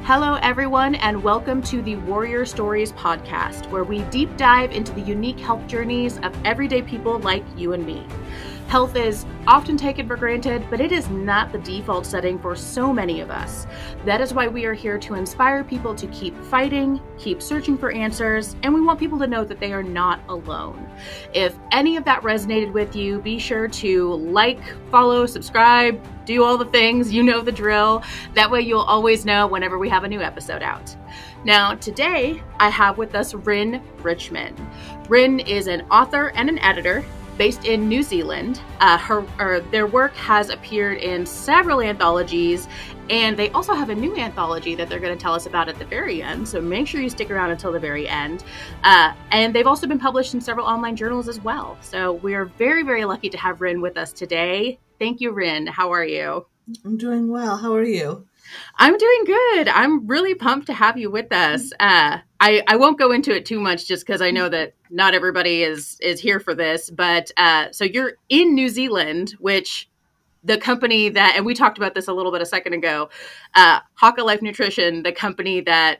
Hello, everyone, and welcome to the Warrior Stories podcast, where we deep dive into the unique health journeys of everyday people like you and me. Health is often taken for granted, but it is not the default setting for so many of us. That is why we are here to inspire people to keep fighting, keep searching for answers, and we want people to know that they are not alone. If any of that resonated with you, be sure to like, follow, subscribe, do all the things, you know the drill. That way you'll always know whenever we have a new episode out. Now, today I have with us Ryn Richmond. Ryn is an author and an editor based in New Zealand. Their work has appeared in several anthologies, and they also have a new anthology that they're going to tell us about at the very end, so make sure you stick around until the very end. And they've also been published in several online journals as well. So we're very, very lucky to have Ryn with us today. Thank you, Ryn. How are you? I'm doing well. How are you? I'm doing good. I'm really pumped to have you with us. I won't go into it too much just because I know that not everybody is here for this. But so you're in New Zealand, which the company that, and we talked about this a little bit a second ago, Haka Life Nutrition, the company that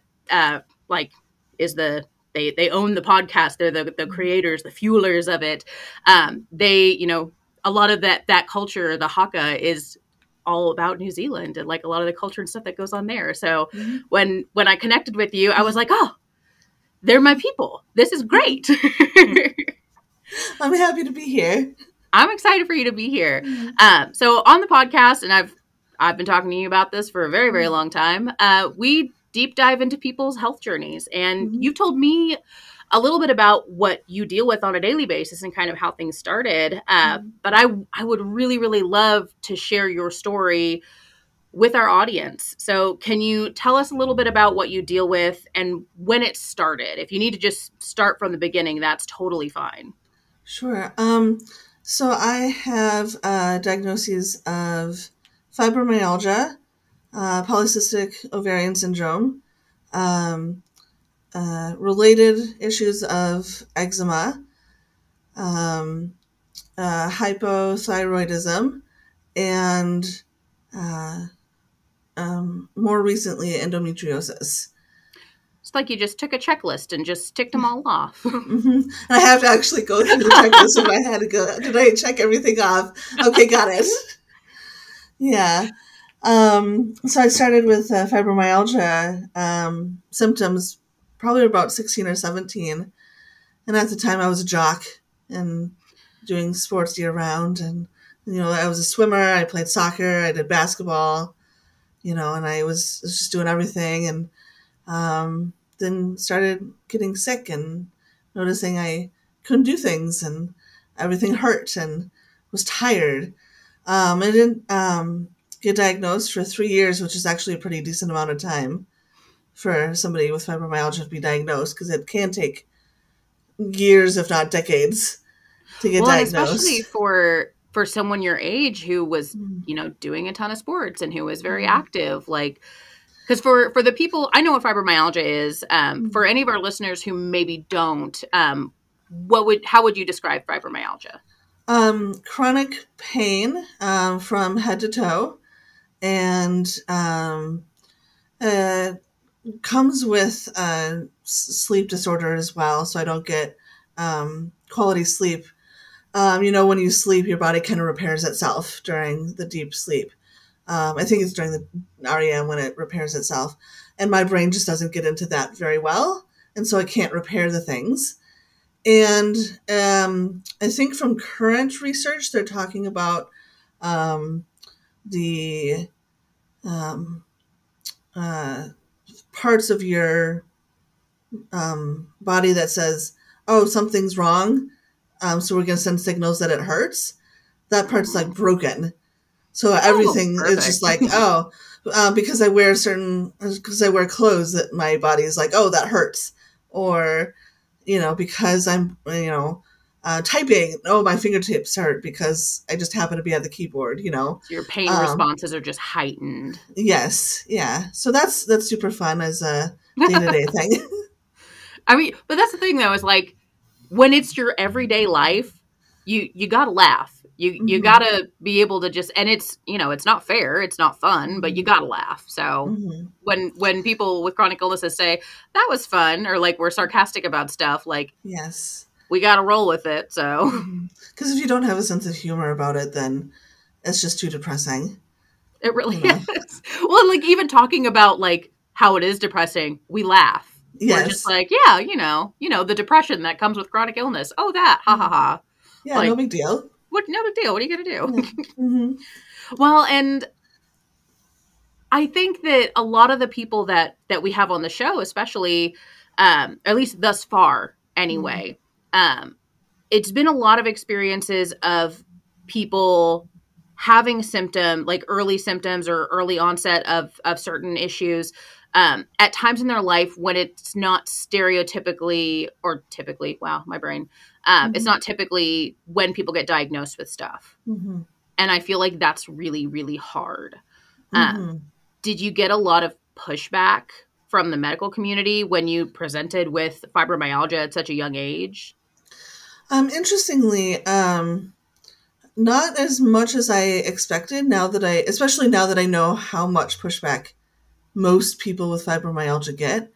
is they own the podcast. They're the creators, the fuelers of it. A lot of that culture, the Haka, is all about New Zealand and like a lot of the culture and stuff that goes on there. So when I connected with you, I was like, oh, they're my people. This is great. I'm happy to be here. I'm excited for you to be here. So on the podcast, and I've been talking to you about this for a very, very long time. We deep dive into people's health journeys, and you've told me a little bit about what you deal with on a daily basis and kind of how things started. But I would really, really love to share your story with our audience. So can you tell us a little bit about what you deal with and when it started? If you need to just start from the beginning, that's totally fine. Sure. So I have diagnoses of fibromyalgia, polycystic ovarian syndrome, related issues of eczema, hypothyroidism, and more recently, endometriosis. It's like you just took a checklist and just ticked them all off. And I have to actually go through the checklist in my head and go, did I check everything off? Okay, got it. Yeah. So I started with fibromyalgia symptoms probably about 16 or 17. And at the time I was a jock and doing sports year round. And, I was a swimmer. I played soccer. I did basketball, and I was just doing everything. And then started getting sick and noticing I couldn't do things and everything hurt and was tired. I didn't get diagnosed for 3 years, which is actually a pretty decent amount of time for somebody with fibromyalgia to be diagnosed, because it can take years, if not decades, to get diagnosed. Especially for someone your age who was, doing a ton of sports and who was very active, because for the people, I know what fibromyalgia is. For any of our listeners who maybe don't, how would you describe fibromyalgia? Chronic pain from head to toe, and comes with sleep disorder as well. So I don't get quality sleep. When you sleep, your body kind of repairs itself during the deep sleep. I think it's during the REM when it repairs itself. And my brain just doesn't get into that very well. And so I can't repair the things. And I think from current research, they're talking about the parts of your body that says, oh, something's wrong. So we're going to send signals that it hurts. That part's like broken. So everything is just like, because I wear clothes that my body is like, oh, that hurts. Or, because I'm, typing, oh, my fingertips hurt because I just happen to be at the keyboard, So your pain responses are just heightened. Yes. Yeah. So that's super fun as a day-to-day thing. I mean, but that's the thing though, is like when it's your everyday life, you got to laugh. You gotta be able to just, and it's, it's not fair, it's not fun, but you gotta laugh. So when people with chronic illnesses say that was fun, or like we're sarcastic about stuff, like, yes, we gotta roll with it. So because if you don't have a sense of humor about it, then it's just too depressing. it really is. Well, like even talking about like how it is depressing, we laugh. Yes. We're just like, yeah, the depression that comes with chronic illness. Oh, that, ha ha ha. Yeah, like, no big deal. No big deal. What are you gonna do? Yeah. Well, and I think that a lot of the people that we have on the show, especially, at least thus far anyway, it's been a lot of experiences of people having like early symptoms or early onset of certain issues at times in their life when it's not stereotypically or typically, wow, my brain, it's not typically when people get diagnosed with stuff. And I feel like that's really, really hard. Did you get a lot of pushback from the medical community when you presented with fibromyalgia at such a young age? Interestingly, not as much as I expected, especially now that I know how much pushback most people with fibromyalgia get.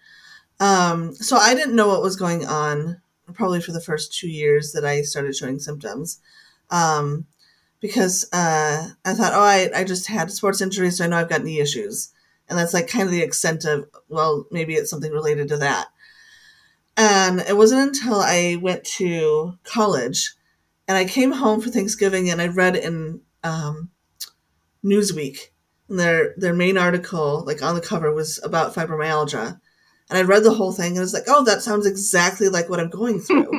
So I didn't know what was going on probably for the first 2 years that I started showing symptoms. Because I thought, I just had sports injuries, so I know I've got knee issues. And that's like kind of the extent of, well, maybe it's something related to that. And it wasn't until I went to college and I came home for Thanksgiving and I read in Newsweek, and their main article, like on the cover, was about fibromyalgia. And I read the whole thing and I was like, oh, that sounds exactly like what I'm going through.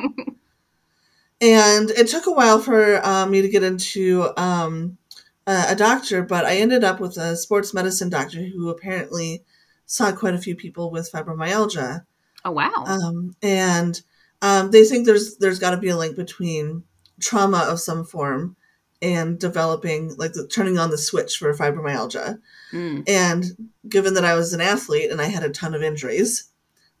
And it took a while for me to get into a doctor, but I ended up with a sports medicine doctor who apparently saw quite a few people with fibromyalgia. Oh, wow. And they think there's got to be a link between trauma of some form and developing, like turning on the switch for fibromyalgia. And given that I was an athlete and I had a ton of injuries,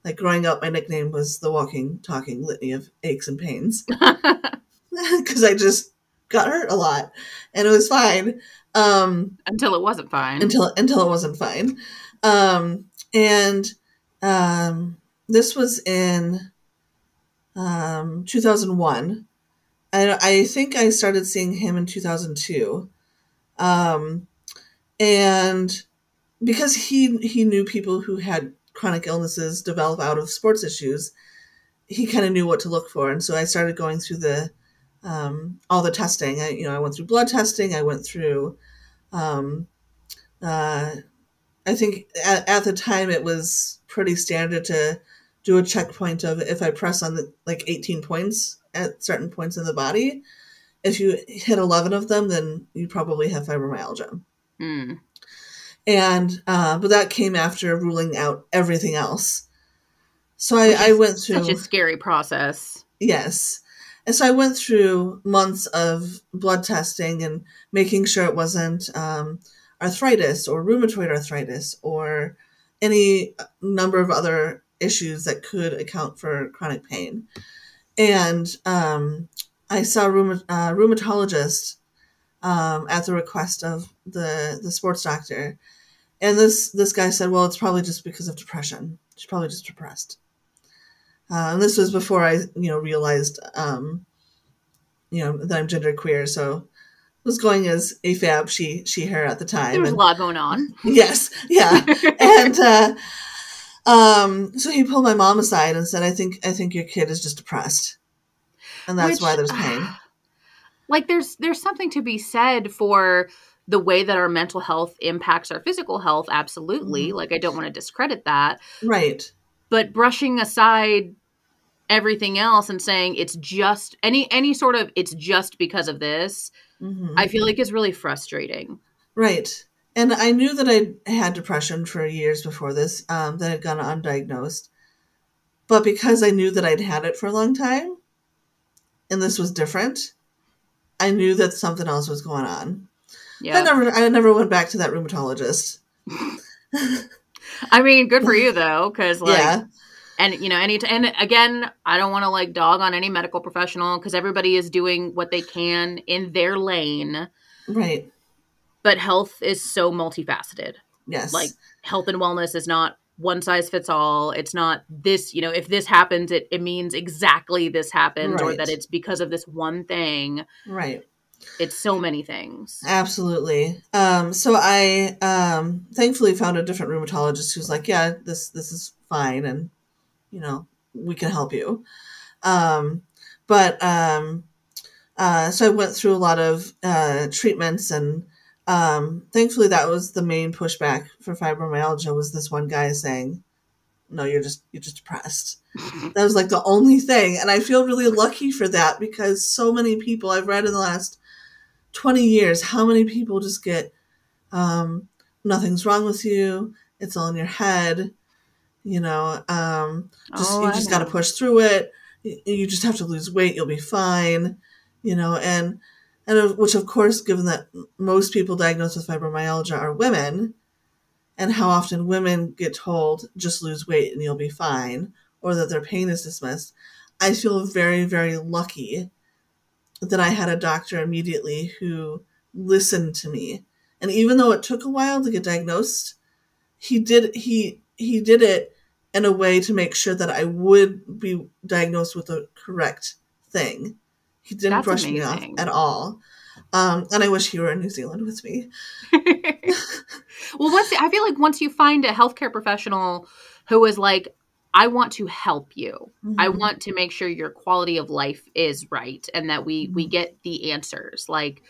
like growing up, my nickname was the walking, talking litany of aches and pains because I just got hurt a lot and it was fine. Until it wasn't fine. Until it wasn't fine. This was in 2001. I think I started seeing him in 2002. And because he knew people who had chronic illnesses develop out of sports issues, he kind of knew what to look for. And so I started going through all the testing. I went through blood testing. I went through, I think at the time it was pretty standard to do a checkpoint of if I press on the 18 points at certain points in the body, if you hit 11 of them, then you probably have fibromyalgia. And, but that came after ruling out everything else. So I went through such a scary process. Yes. And so I went through months of blood testing and making sure it wasn't, arthritis or rheumatoid arthritis or any number of other issues that could account for chronic pain. And, I saw a rheumatologist, at the request of the sports doctor. And this guy said, well, it's probably just because of depression. She's probably just depressed. And this was before I, realized, that I'm genderqueer. So I was going as AFAB, she, her at the time. There was a lot going on. Yes. Yeah. And, so he pulled my mom aside and said, I think your kid is just depressed. And that's why there's pain. Like there's something to be said for the way that our mental health impacts our physical health. Absolutely. Like I don't want to discredit that. Right. But brushing aside everything else and saying it's just any sort of, it's just because of this, I feel like is really frustrating. Right. And I knew that I had depression for years before this, that had gone undiagnosed. But because I knew that I'd had it for a long time, and this was different, I knew that something else was going on. Yeah. I never went back to that rheumatologist. I mean, good for you though, because And, and again, I don't want to like dog on any medical professional because everybody is doing what they can in their lane. Right. But health is so multifaceted. Yes. Like health and wellness is not one size fits all. It's not this, if this happens, it means exactly this happens or that it's because of this one thing. Right. It's so many things. Absolutely. So I thankfully found a different rheumatologist who's like, yeah, this is fine. And, we can help you. So I went through a lot of treatments, and thankfully that was the main pushback for fibromyalgia, was this one guy saying, no, you're just depressed. That was like the only thing. And I feel really lucky for that, because so many people I've read in the last 20 years, how many people just get, nothing's wrong with you. It's all in your head. You just got to push through it. You just have to lose weight. You'll be fine. And which of course, given that most people diagnosed with fibromyalgia are women, and how often women get told just lose weight and you'll be fine, or that their pain is dismissed, I feel very, very lucky that I had a doctor immediately who listened to me. And even though it took a while to get diagnosed, he did it in a way to make sure that I would be diagnosed with the correct thing. He didn't brush me off at all. And I wish he were in New Zealand with me. Well, I feel like once you find a healthcare professional who is like, I want to help you. Mm-hmm. I want to make sure your quality of life is right and that we get the answers. Like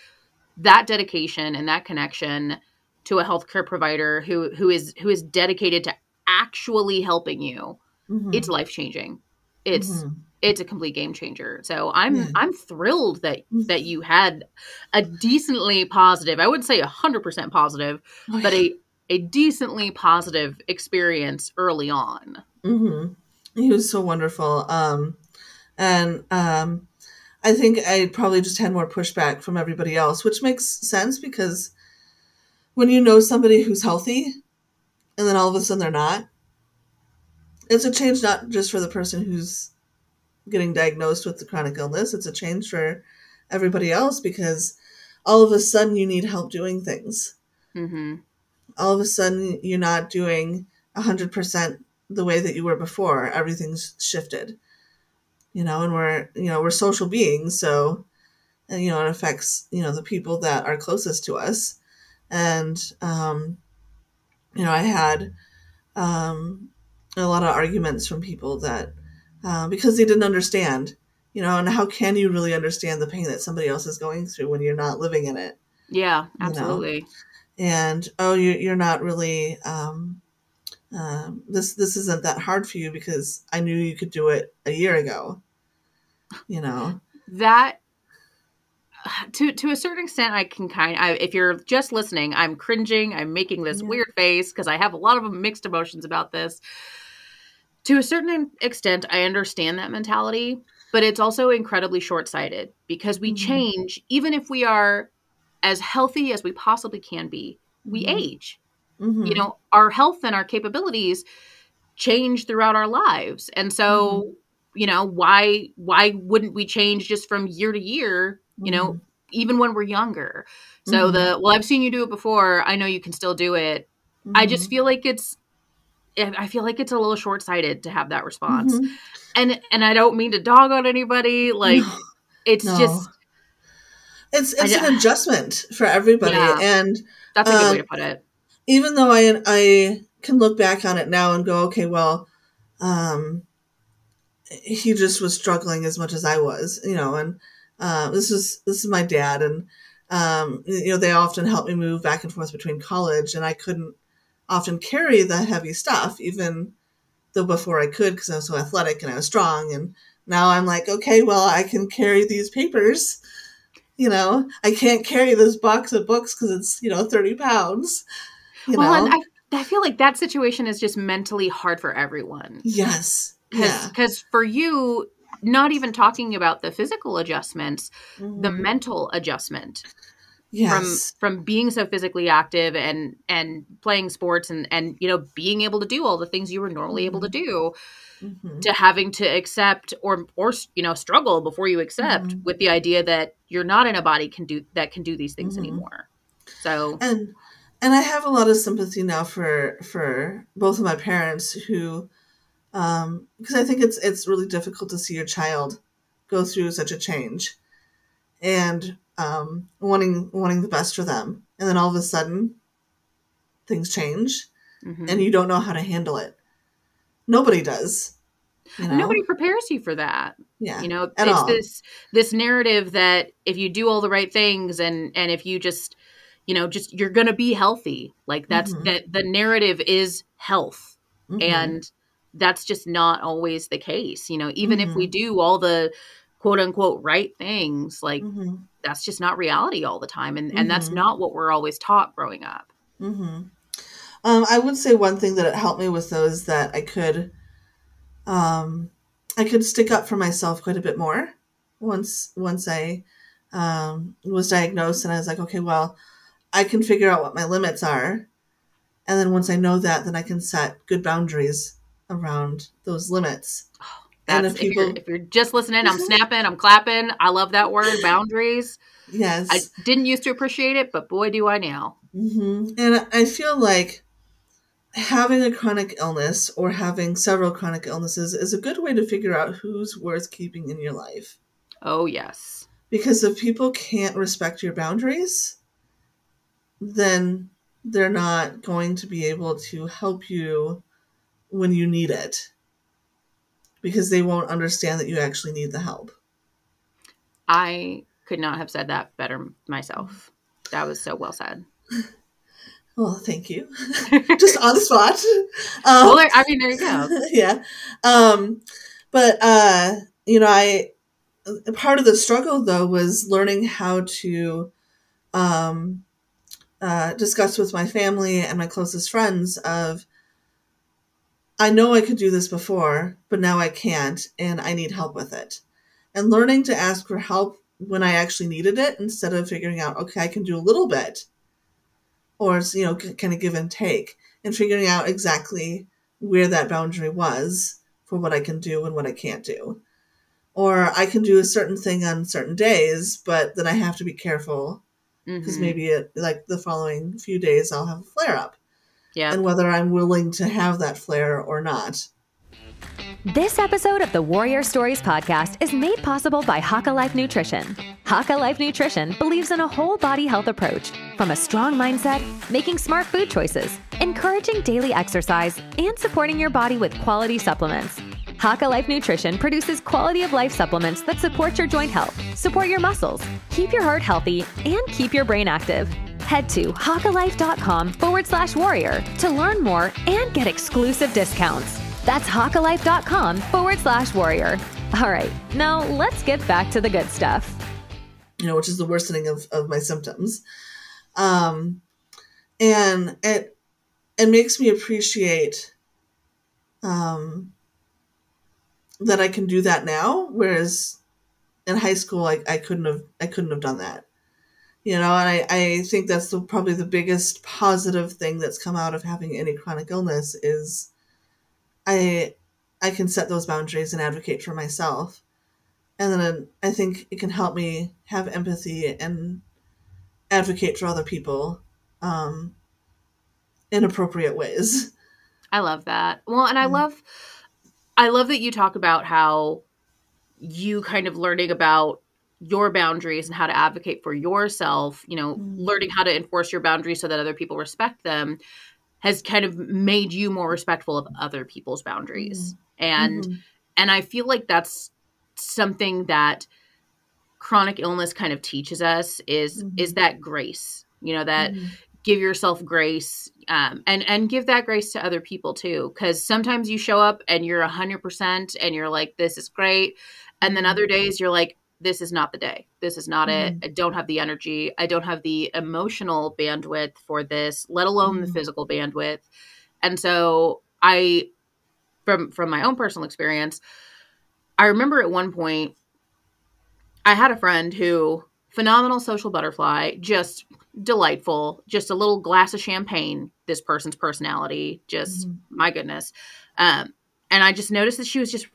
that dedication and that connection to a healthcare provider who is dedicated to actually helping you, it's life-changing. It's a complete game changer. So I'm thrilled that you had a decently positive, I wouldn't say 100% positive, but a decently positive experience early on. Mm-hmm. He was so wonderful. I think I probably just had more pushback from everybody else, which makes sense, because when you know somebody who's healthy and then all of a sudden they're not, it's a change not just for the person who's getting diagnosed with the chronic illness. It's a change for everybody else, because all of a sudden you need help doing things. Mm-hmm. All of a sudden you're not doing 100% the way that you were before. Everything's shifted, and we're social beings. So, it affects, the people that are closest to us. And, I had a lot of arguments from people that, because they didn't understand, and how can you really understand the pain that somebody else is going through when you're not living in it? Yeah, absolutely. And, you're not really, this isn't that hard for you because I knew you could do it a year ago, That, to a certain extent, I can if you're just listening, I'm cringing, I'm making this weird face because I have a lot of mixed emotions about this. To a certain extent, I understand that mentality, but it's also incredibly short-sighted, because we change, even if we are as healthy as we possibly can be, we age. Mm-hmm. Our health and our capabilities change throughout our lives. And so, why wouldn't we change just from year to year, even when we're younger? So I've seen you do it before. I know you can still do it. I just feel like it's a little short-sighted to have that response. And I don't mean to dog on anybody. Like it's an adjustment for everybody. Yeah, and that's a good way to put it. Even though I can look back on it now and go, okay, well, he just was struggling as much as I was, and this is my dad, and they often helped me move back and forth between college, and I couldn't often carry the heavy stuff, even though before I could, because I was so athletic and I was strong. And now I'm like, okay, well, I can carry these papers. I can't carry this box of books because it's 30 pounds. And I feel like that situation is just mentally hard for everyone. Yes. Because for you, not even talking about the physical adjustments, the mental adjustment Yes. from being so physically active and playing sports and being able to do all the things you were normally able to do, to having to accept or struggle before you accept with the idea that you're not in a body can do these things anymore. So and I have a lot of sympathy now for both of my parents who, because I think it's really difficult to see your child go through such a change, and wanting the best for them, and then all of a sudden things change, and you don't know how to handle it. Nobody does. Nobody prepares you for that. Yeah, at It's all. this narrative that if you do all the right things and if you just you're going to be healthy. Like that the narrative is health. And that's just not always the case. Even if we do all the quote unquote right things, like that's just not reality all the time. And that's not what we're always taught growing up. I would say one thing that it helped me with those that I could stick up for myself quite a bit more once I was diagnosed, and I was like, okay, well, I can figure out what my limits are, and then once I know that, then I can set good boundaries around those limits. And if you're just listening, I'm snapping, I'm clapping. I love that word, boundaries. Yes, I didn't used to appreciate it, but boy, do I now. And I feel like having a chronic illness or having several chronic illnesses is a good way to figure out who's worth keeping in your life. Oh, yes. Because if people can't respect your boundaries, then they're not going to be able to help you when you need it. Because they won't understand that you actually need the help. I could not have said that better myself. That was so well said. Well, thank you. Just on the spot. Well, I mean, there you go. Yeah. But part of the struggle, though, was learning how to discuss with my family and my closest friends of, I know I could do this before, but now I can't, and I need help with it. And learning to ask for help when I actually needed it, instead of figuring out, okay, I can do a little bit, or, kind of give and take, and figuring out exactly where that boundary was for what I can do and what I can't do. Or I can do a certain thing on certain days, but then I have to be careful because maybe like the following few days I'll have a flare up. Yeah. And whether I'm willing to have that flare or not. This episode of the Warrior Stories podcast is made possible by Haka Life Nutrition. Haka Life Nutrition believes in a whole body health approach, from a strong mindset, making smart food choices, encouraging daily exercise, and supporting your body with quality supplements. Haka Life Nutrition produces quality of life supplements that support your joint health, support your muscles, keep your heart healthy, and keep your brain active. Head to hakalife.com/warrior to learn more and get exclusive discounts. That's hakalife.com/warrior. All right, now let's get back to the good stuff. Which is the worsening of my symptoms. And it makes me appreciate that I can do that now, whereas in high school I couldn't have done that. And I think that's probably the biggest positive thing that's come out of having any chronic illness is I can set those boundaries and advocate for myself. And then I think it can help me have empathy and advocate for other people in appropriate ways. I love that. Well, and I love that you talk about how you kind of learning about your boundaries and how to advocate for yourself, learning how to enforce your boundaries so that other people respect them has kind of made you more respectful of other people's boundaries. And I feel like that's something that chronic illness kind of teaches us is that grace, that give yourself grace, and give that grace to other people too. 'Cause sometimes you show up and you're 100% and you're like, this is great. And then other days you're like, this is not the day. This is not it. I don't have the energy. I don't have the emotional bandwidth for this, let alone the physical bandwidth. And so from my own personal experience, I remember at one point I had a friend who phenomenal social butterfly, just delightful, just a little glass of champagne, this person's personality, just my goodness. And I just noticed that she just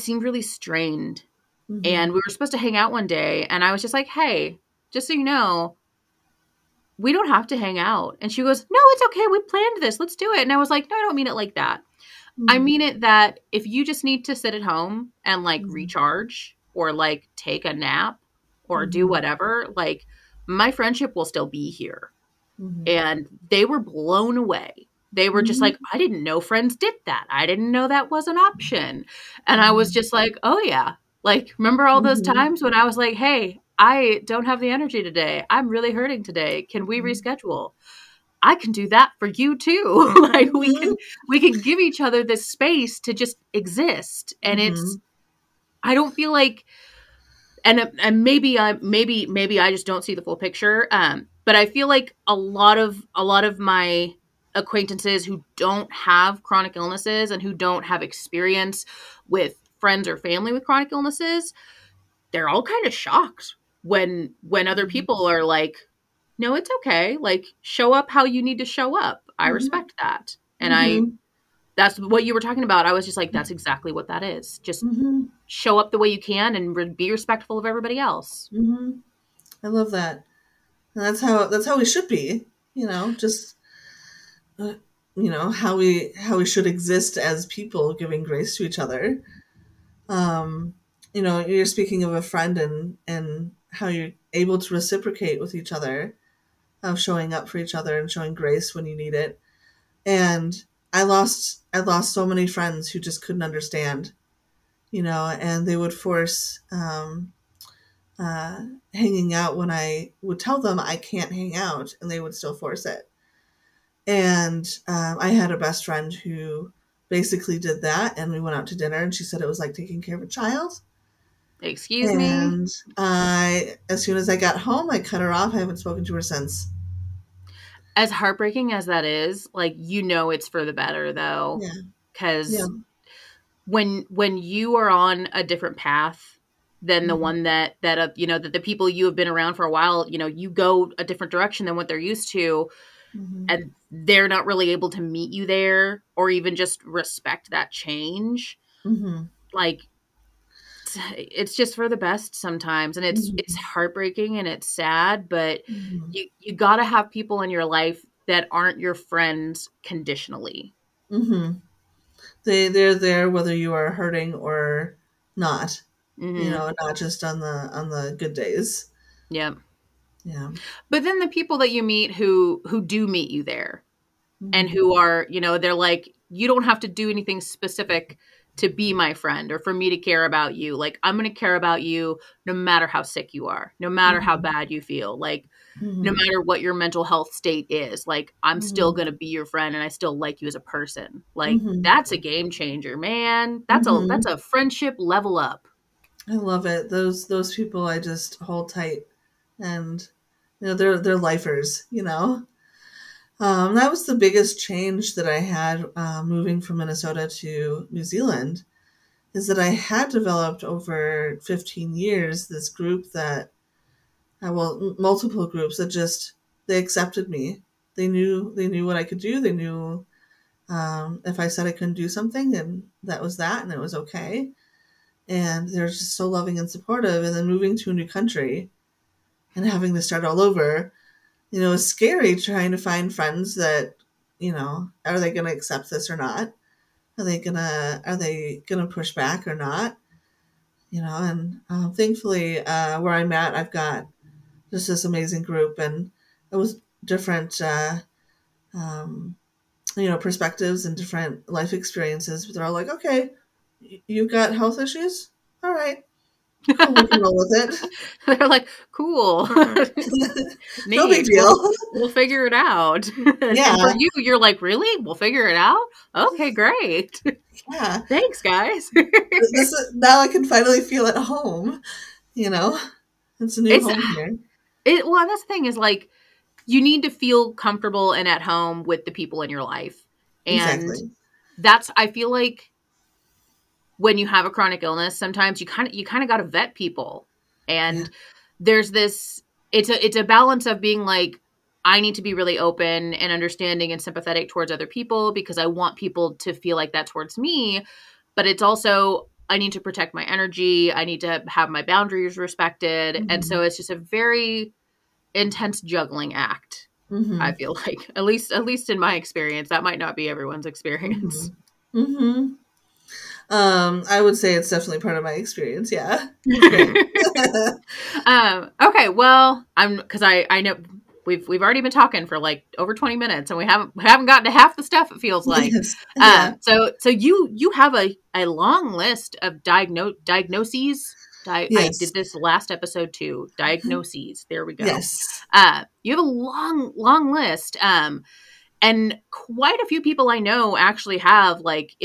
seemed really strained. And we were supposed to hang out one day, and I was just like, hey, just so you know, we don't have to hang out. And she goes, no, it's okay. We planned this. Let's do it. And I was like, no, I don't mean it like that. I mean it that if you just need to sit at home and like recharge or like take a nap or do whatever, like my friendship will still be here. And they were blown away. They were just like, I didn't know friends did that. I didn't know that was an option. And I was just like, oh yeah. Like, remember all those times when I was like, hey, I don't have the energy today. I'm really hurting today. Can we reschedule? I can do that for you too. Like we can give each other this space to just exist. And it's, I don't feel like, and maybe I just don't see the full picture. But I feel like a lot of my acquaintances who don't have chronic illnesses and who don't have experience with friends or family with chronic illnesses, they're all kind of shocked when other people are like, no, it's okay. Like, show up how you need to show up. I respect that. And that's what you were talking about. I was just like, that's exactly what that is. Just show up the way you can and be respectful of everybody else. I love that. And that's how we should be, just, how we should exist as people, giving grace to each other. You're speaking of a friend and how you're able to reciprocate with each other, of showing up for each other and showing grace when you need it. And I lost so many friends who just couldn't understand, and they would force hanging out when I would tell them I can't hang out, and they would still force it. And I had a best friend who basically did that, and we went out to dinner, and she said it was like taking care of a child. Excuse me. And as soon as I got home, I cut her off. I haven't spoken to her since. As heartbreaking as that is, like, it's for the better though. Yeah. Because when you are on a different path than the one that the people you have been around for a while, you go a different direction than what they're used to, and they're not really able to meet you there or even just respect that change. Like, it's just for the best sometimes. And it's heartbreaking and it's sad, but you got to have people in your life that aren't your friends conditionally. They're there whether you are hurting or not, not just on the good days. Yeah. Yeah. But then the people that you meet who do meet you there and who are, they're like, you don't have to do anything specific to be my friend or for me to care about you. Like, I'm going to care about you no matter how sick you are, no matter how bad you feel, like no matter what your mental health state is, like I'm still going to be your friend and I still like you as a person. Like that's a game changer, man. That's a friendship level up. I love it. Those people I just hold tight, and they're lifers, That was the biggest change that I had moving from Minnesota to New Zealand, is that I had developed over 15 years this group that, multiple groups that they accepted me. They knew what I could do. They knew if I said I couldn't do something, then that was that, and it was okay. And they're just so loving and supportive. And then moving to a new country and having to start all over, it's scary trying to find friends that, are they going to accept this or not? Are they gonna push back or not? And thankfully, where I'm at, I've got just this amazing group, and it was different, perspectives and different life experiences. But they're all like, okay, you've got health issues? All right. We can roll with it. They're like, cool. No big deal. We'll figure it out. Yeah. And for you, you're like, really? We'll figure it out? Okay, great. Yeah. Thanks, guys. Now I can finally feel at home. It's a new home here. Well, that's the thing is, like, you need to feel comfortable and at home with the people in your life. And exactly. I feel like when you have a chronic illness, sometimes you kind of got to vet people. And there's this, it's a balance of being like, I need to be really open and understanding and sympathetic towards other people because I want people to feel like that towards me. But it's also, I need to protect my energy. I need to have my boundaries respected. Mm-hmm. And so it's just a very intense juggling act. Mm-hmm. I feel like, at least in my experience, that might not be everyone's experience. Mm-hmm. I would say it's definitely part of my experience. Yeah. Okay. Well, because I know we've already been talking for like over 20 minutes and we haven't gotten to half the stuff, it feels like. Yes. Yeah. So you have a long list of diagnoses. I did this last episode too. Diagnoses. There we go. Yes. You have a long list. And quite a few people I know actually have, like,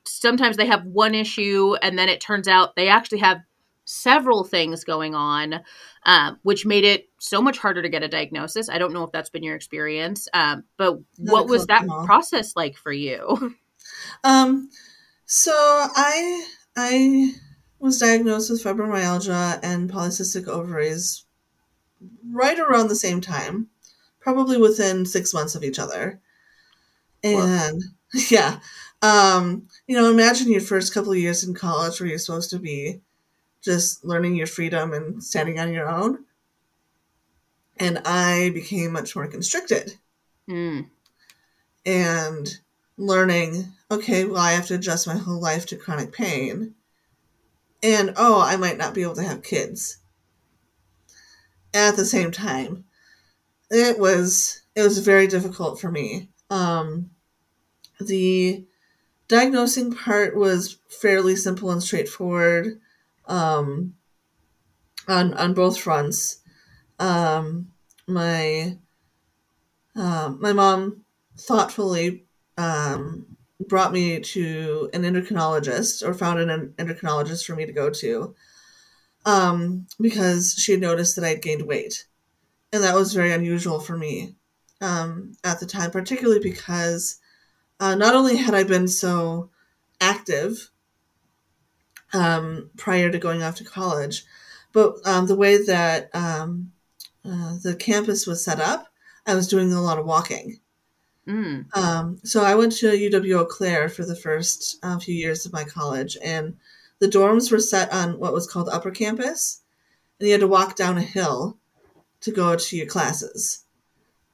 sometimes they have one issue and then it turns out they actually have several things going on, which made it so much harder to get a diagnosis. I don't know if that's been your experience, but what was that process like for you? So I was diagnosed with fibromyalgia and polycystic ovaries right around the same time, probably within 6 months of each other. And yeah, imagine your first couple of years in college where you're supposed to be just learning your freedom and standing on your own. And I became much more constricted and learning, okay, well, I have to adjust my whole life to chronic pain. And, I might not be able to have kids. At the same time, it was very difficult for me. The diagnosing part was fairly simple and straightforward on both fronts. My mom thoughtfully brought me to an endocrinologist, or found an endocrinologist for me to go to, because she had noticed that I'd gained weight. And that was very unusual for me at the time, particularly because not only had I been so active prior to going off to college, but the way that the campus was set up, I was doing a lot of walking. So I went to UW-Eau Claire for the first few years of my college, and the dorms were set on what was called upper campus, and you had to walk down a hill to go to your classes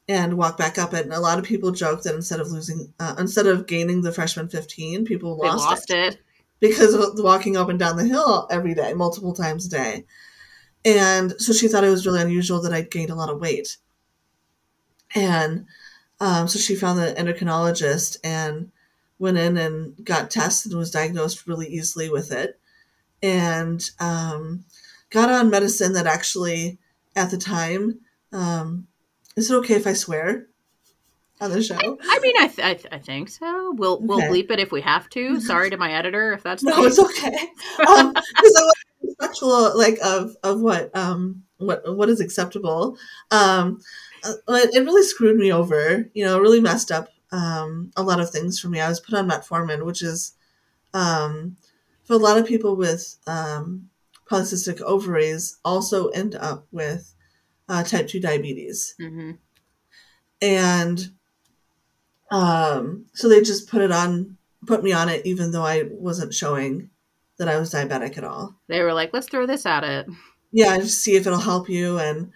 and walk back up it. And a lot of people joke that instead of gaining the freshman 15, people lost it because of walking up and down the hill every day, multiple times a day. And so she thought it was really unusual that I'd gained a lot of weight. And so she found the endocrinologist and went in and got tested and was diagnosed really easily with it. And got on medicine that actually, at the time, is it okay if I swear on the show? I mean, I think so. We'll bleep it if we have to. Sorry to my editor if that's no, it's okay. Because I was respectful, like of what is acceptable. It really screwed me over. Really messed up a lot of things for me. I was put on metformin, which is for a lot of people with polycystic ovaries also end up with type 2 diabetes. Mm-hmm. And so they just put me on it, even though I wasn't showing that I was diabetic at all. They were like, let's throw this at it. Yeah, just see if it'll help you. And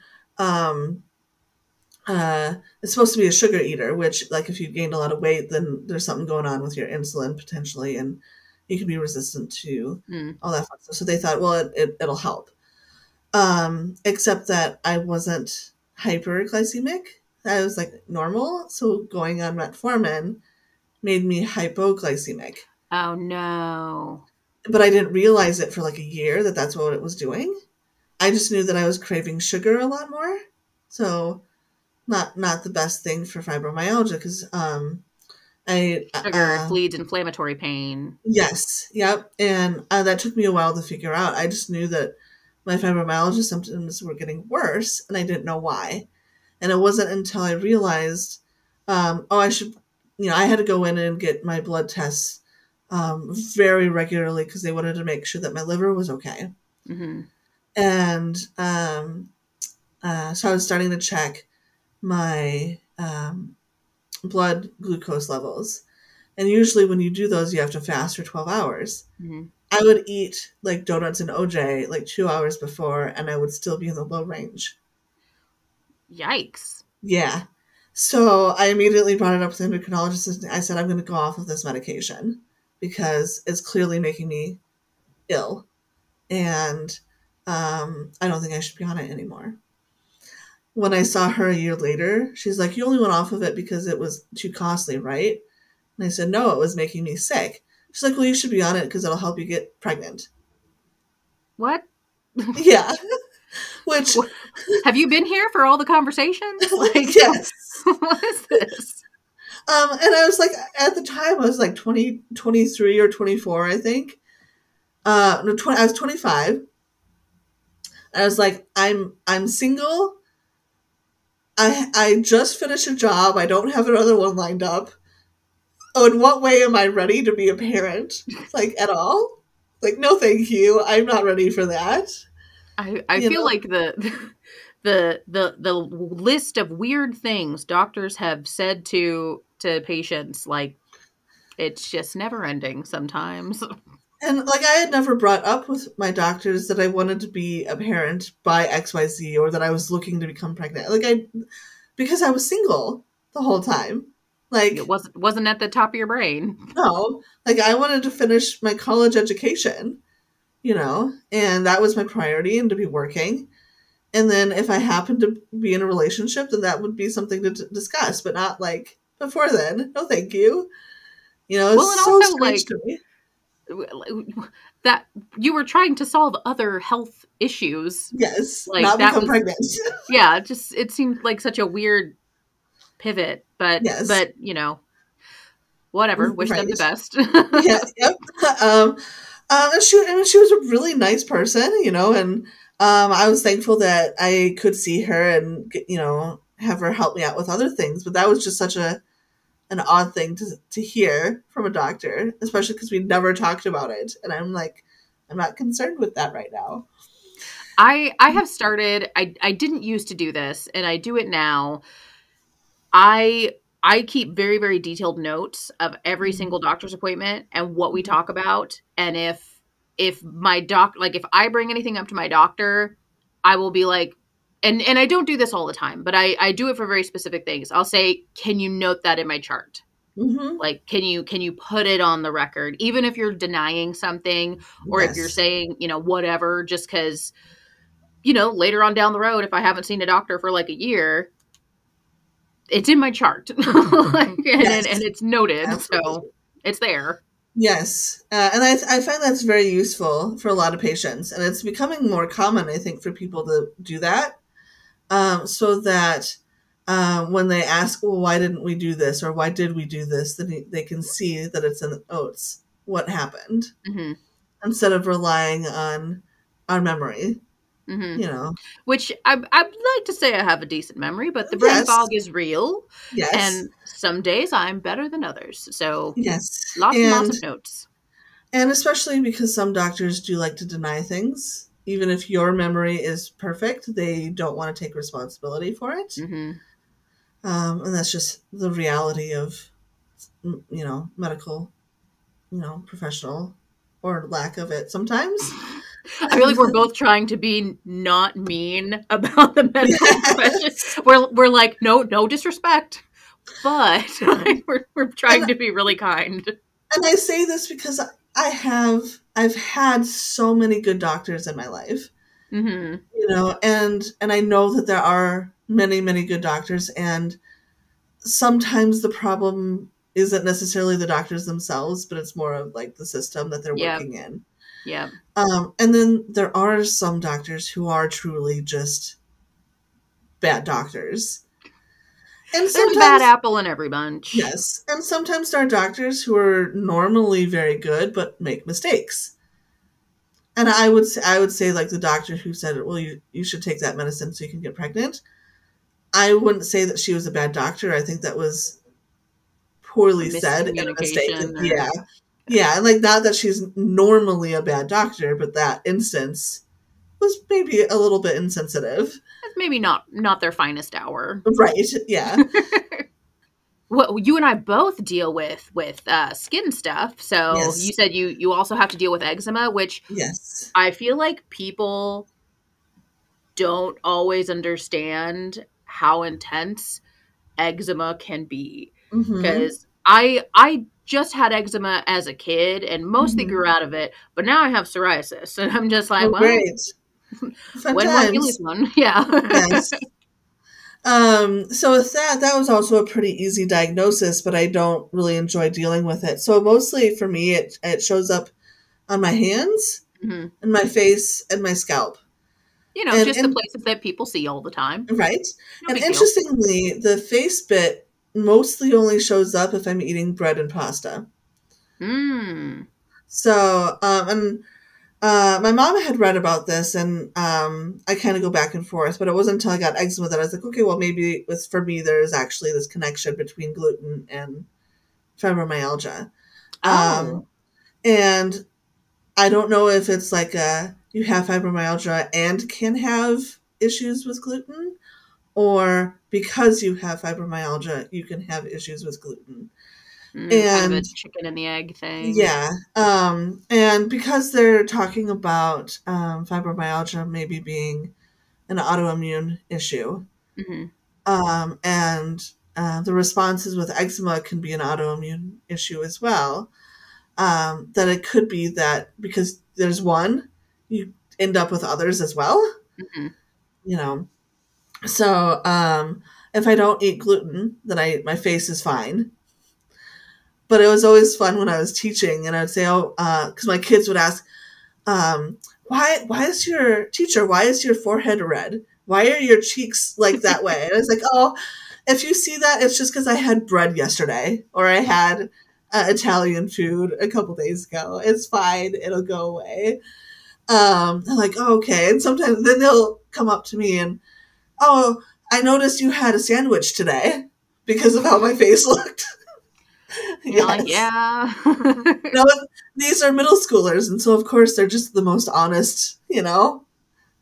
it's supposed to be a sugar eater, which, like, if you gained a lot of weight, then there's something going on with your insulin potentially, and you can be resistant to all that fun stuff. So they thought, well, it'll help. Except that I wasn't hyperglycemic. I was like normal. So going on metformin made me hypoglycemic. Oh no. But I didn't realize it for like a year that that's what it was doing. I just knew that I was craving sugar a lot more. So not the best thing for fibromyalgia, because sugar leads inflammatory pain. Yes. Yep. And that took me a while to figure out. I just knew that my fibromyalgia symptoms were getting worse, and I didn't know why. And it wasn't until I realized, I had to go in and get my blood tests very regularly because they wanted to make sure that my liver was okay. Mm-hmm. And so I was starting to check my blood glucose levels. And usually when you do those, you have to fast for 12 hours. Mm-hmm. I would eat like donuts and OJ like 2 hours before, and I would still be in the low range. Yikes. Yeah. So I immediately brought it up with the endocrinologist. And I said, I'm going to go off of this medication because it's clearly making me ill. And I don't think I should be on it anymore. When I saw her a year later, she's like, you only went off of it because it was too costly, right? And I said, no, it was making me sick. She's like, well, you should be on it because it'll help you get pregnant. What? Yeah. Which... Have you been here for all the conversations? Like, yes. What is this? And I was like, at the time, I was like 23 or 24, I think. I was 25. I was like, I'm single. I just finished a job. I don't have another one lined up. Oh, in what way am I ready to be a parent? Like, at all? Like, no, thank you. I'm not ready for that. I feel like the list of weird things doctors have said to patients, like, it's just never ending sometimes. And like, I had never brought up with my doctors that I wanted to be a parent by XYZ or that I was looking to become pregnant. Like, because I was single the whole time. Like, it wasn't at the top of your brain. No, like, I wanted to finish my college education, and that was my priority, and to be working. And then if I happened to be in a relationship, then that would be something to discuss, but not like before then. No, thank you. It's so strange to me that you were trying to solve other health issues. Yes, like not become pregnant. Yeah, it seemed like such a weird pivot, but yes. But whatever. Wish them the best. Yeah, yep. And she was a really nice person, and I was thankful that I could see her and have her help me out with other things. But that was just such an odd thing to hear from a doctor, especially because we never talked about it. And I'm like, I'm not concerned with that right now. I have started. I didn't used to do this, and I do it now. I keep very, very detailed notes of every single doctor's appointment and what we talk about. And if my if I bring anything up to my doctor, I will be like, and I don't do this all the time, but I do it for very specific things. I'll say, can you note that in my chart? Mm-hmm. Like, can you put it on the record, even if you're denying something or Yes. if you're saying, whatever, just because, later on down the road, if I haven't seen a doctor for like a year, it's in my chart. Yes. and it's noted. Absolutely. So it's there. Yes. And I find that's very useful for a lot of patients. And it's becoming more common, I think, for people to do that. So that when they ask, well, why didn't we do this? Or why did we do this? Then they can see that it's in the notes what happened. Mm-hmm. Instead of relying on our memory. Mm-hmm. Which I'd like to say I have a decent memory, but the brain Yes. fog is real. Yes. And some days I'm better than others. So yes. lots and lots of notes. And especially because some doctors do like to deny things. Even if your memory is perfect, they don't want to take responsibility for it. Mm-hmm. And that's just the reality of, medical, professional or lack of it sometimes. I feel like we're both trying to be not mean about the medical profession. We're like, no disrespect, but we're trying to be really kind. And I say this because I've had so many good doctors in my life, mm-hmm. And I know that there are many, many good doctors, and sometimes the problem isn't necessarily the doctors themselves, but it's more of like the system that they're working in. Yeah. And then there are some doctors who are truly just bad doctors. And there's a bad apple in every bunch. Yes. And sometimes there are doctors who are normally very good, but make mistakes. And I would say like the doctor who said, well, you should take that medicine so you can get pregnant. I wouldn't say that she was a bad doctor. I think that was poorly said and a mistake. Yeah. And like, not that she's normally a bad doctor, but that instance was maybe a little bit insensitive. That's maybe not their finest hour. Right. Yeah. Well, you and I both deal with skin stuff. So Yes. you said you also have to deal with eczema, which Yes. I feel like people don't always understand how intense eczema can be. Mm-hmm. Because I just had eczema as a kid and mostly Mm-hmm. grew out of it, but now I have psoriasis, and I'm just like, Oh, well, great. Fun when one, you lose times. one. Yeah. Yes. So with that was also a pretty easy diagnosis, but I don't really enjoy dealing with it. So mostly for me, it shows up on my hands Mhm. and my face and my scalp. You know, just the places that people see all the time. Right. No And big deal. interestingly, the face bit mostly only shows up if I'm eating bread and pasta. So, my mom had read about this, and I kind of go back and forth, but it wasn't until I got eczema that I was like, okay, well, maybe for me, there's actually this connection between gluten and fibromyalgia. Oh. And I don't know if it's like you have fibromyalgia and can have issues with gluten, or because you have fibromyalgia, you can have issues with gluten. Kind And of a chicken and the egg thing. yeah. And because they're talking about fibromyalgia maybe being an autoimmune issue, Mm-hmm. and the responses with eczema can be an autoimmune issue as well, that it could be that because there's one, you end up with others as well. Mm-hmm. You know, so if I don't eat gluten, then my face is fine. But it was always fun when I was teaching, and I'd say, because my kids would ask, why is your forehead red? Why are your cheeks like that way? And I was like, oh, if you see that, it's just because I had bread yesterday, or I had Italian food a couple days ago. It's fine. It'll go away. They're like, oh, okay. And sometimes then they'll come up to me and, oh, I noticed you had a sandwich today because of how my face looked. You're like, yeah. No, these are middle schoolers, and so of course they're just the most honest,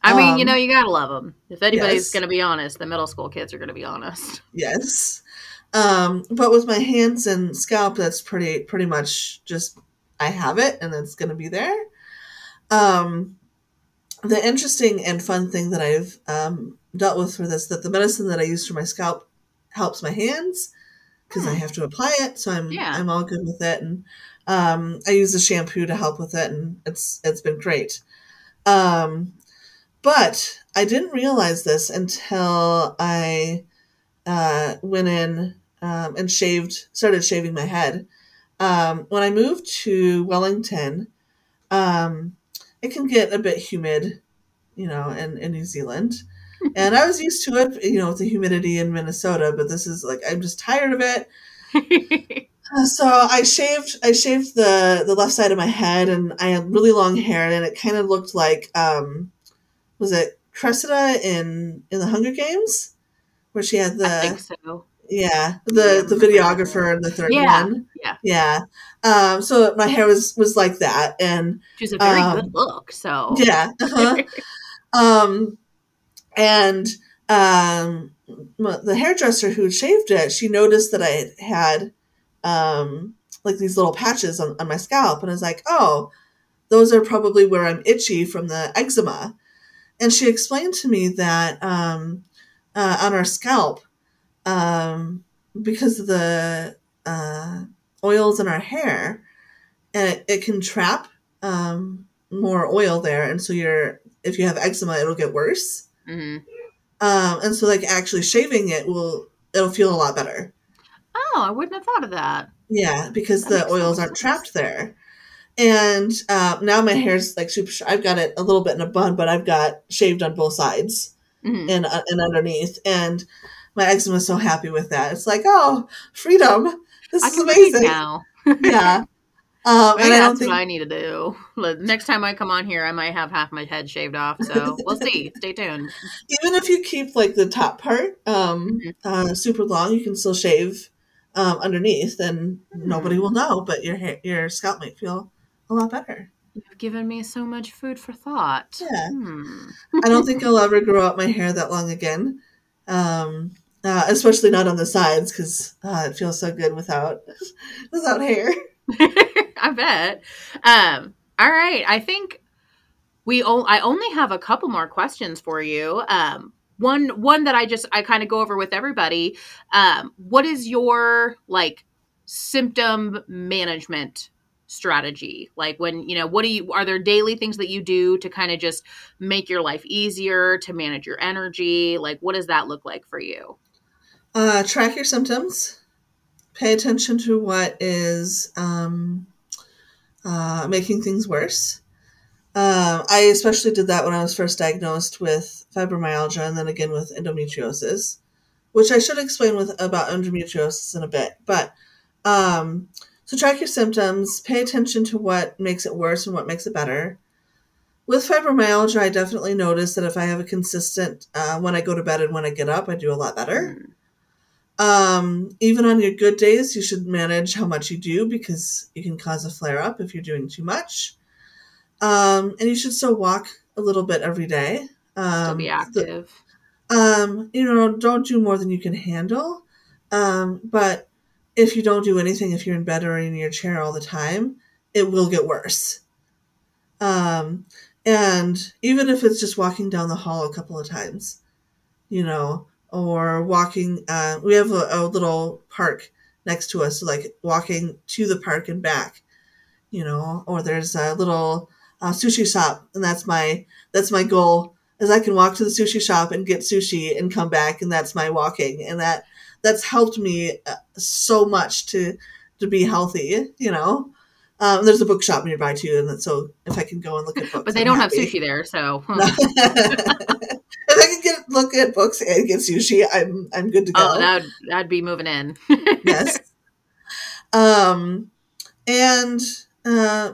I mean, you gotta love them. If anybody's Yes. going to be honest, the middle school kids are going to be honest. Yes. But with my hands and scalp, that's pretty much just, I have it and it's going to be there. The interesting and fun thing that I've dealt with for this, that the medicine that I use for my scalp helps my hands because I have to apply it. So I'm all good with it. And I use the shampoo to help with it, and it's been great. But I didn't realize this until I went in and started shaving my head. When I moved to Wellington, it can get a bit humid, in New Zealand. And I was used to it, with the humidity in Minnesota, but this is like, I'm just tired of it. So I shaved the left side of my head, and I had really long hair, and it kind of looked like, was it Cressida in the Hunger Games? Where she had I think so. Yeah, the videographer in the third one. Yeah. So my hair was like that, and which is a very good look. So yeah, and the hairdresser who shaved it, she noticed that I had like these little patches on my scalp, and I was like, oh, those are probably where I'm itchy from the eczema. And she explained to me that on our scalp, because of the oils in our hair, it can trap more oil there, and so if you have eczema, it'll get worse. Mm-hmm. And so like actually shaving it'll feel a lot better. Oh, I wouldn't have thought of that. Yeah, because the oils aren't trapped there. And now my hair's like super short. I've got it a little bit in a bun, but I've got shaved on both sides and underneath. And my eczema is so happy with that. It's like, oh, freedom! This is amazing. Now. Yeah. Maybe and that's what I need to do. Next time I come on here, I might have half my head shaved off. So we'll see. Stay tuned. Even if you keep like the top part super long, you can still shave underneath, and nobody will know. But your scalp might feel a lot better. You've given me so much food for thought. Yeah. I don't think I'll ever grow out my hair that long again. Especially not on the sides, because it feels so good without hair. I bet. All right. I think I only have a couple more questions for you. One that I kind of go over with everybody. What is your like symptom management strategy? Like when, are there daily things that you do to kind of just make your life easier, to manage your energy? Like, what does that look like for you? Track your symptoms. Pay attention to what is making things worse. I especially did that when I was first diagnosed with fibromyalgia and then again with endometriosis, which I should explain about endometriosis in a bit. But so track your symptoms, pay attention to what makes it worse and what makes it better. With fibromyalgia, I definitely notice that if I have a consistent, when I go to bed and when I get up, I do a lot better. Even on your good days, you should manage how much you do because you can cause a flare-up if you're doing too much. And you should still walk a little bit every day. Still be active. Don't do more than you can handle. But if you don't do anything, if you're in bed or in your chair all the time, it will get worse. And even if it's just walking down the hall a couple of times, or walking, we have a little park next to us, so like walking to the park and back, or there's a little sushi shop, and that's my goal, is I can walk to the sushi shop and get sushi and come back, and that's my walking, and that's helped me so much to be healthy. There's a bookshop nearby too, and so if I can go and look at books, but they don't have sushi there, so. If I can look at books and get sushi, I'm good to go. Oh, that'd be moving in. Yes. And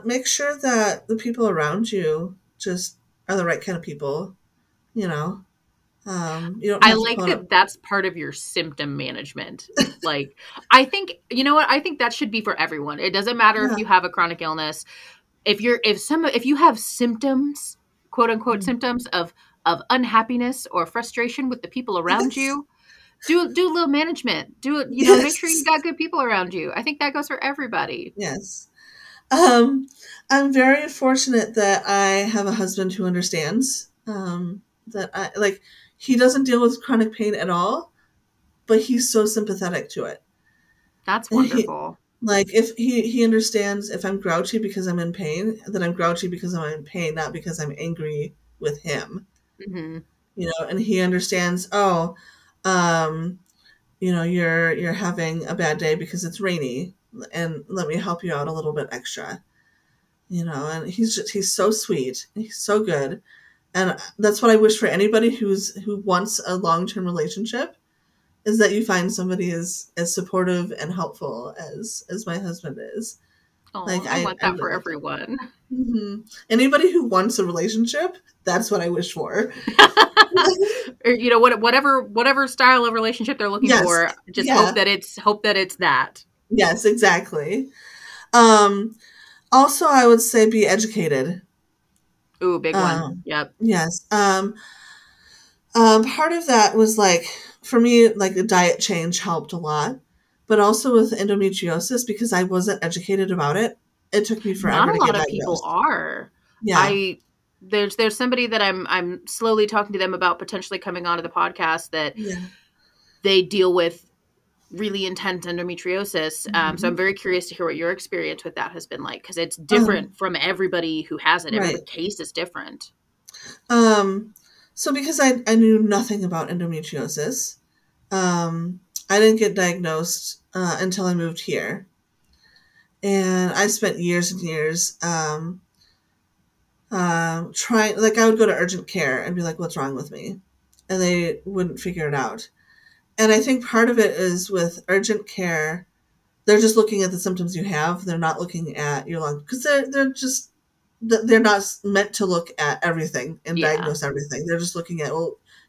make sure that the people around you just are the right kind of people. You don't have I like that that's part of your symptom management. Like, I think, I think that should be for everyone. It doesn't matter if you have a chronic illness. If you have symptoms, quote unquote symptoms of unhappiness or frustration with the people around you, do a little management. Do it, make sure you got good people around you. I think that goes for everybody. Yes. I'm very fortunate that I have a husband who understands, that he doesn't deal with chronic pain at all, but he's so sympathetic to it. That's wonderful. If he understands if I'm grouchy because I'm in pain, that I'm grouchy because I'm in pain, not because I'm angry with him. Mm-hmm. And he understands, you're having a bad day because it's rainy, and let me help you out a little bit extra. And he's so sweet. He's so good. And that's what I wish for anybody who wants a long-term relationship, is that you find somebody as supportive and helpful as my husband is. Oh, I want that for everyone. Mm-hmm. Anybody who wants a relationship, that's what I wish for. Or, whatever style of relationship they're looking for, just hope that it's that. Yes, exactly. Also, I would say be educated. Ooh, big one. Yep. Yes. Part of that was for me, the diet change helped a lot, but also with endometriosis, because I wasn't educated about it. It took me forever to get diagnosed. Not a lot of people are. Yeah. There's somebody that I'm slowly talking to them about potentially coming onto the podcast that they deal with really intense endometriosis. Mm-hmm. So I'm very curious to hear what your experience with that has been like, because it's different from everybody who has it. Every case is different. So because I knew nothing about endometriosis, I didn't get diagnosed until I moved here. And I spent years and years trying, I would go to urgent care and be like, what's wrong with me? And they wouldn't figure it out. And I think part of it is with urgent care, they're just looking at the symptoms you have. They're not looking at your lung, because they're not meant to look at everything and diagnose everything. They're just looking at,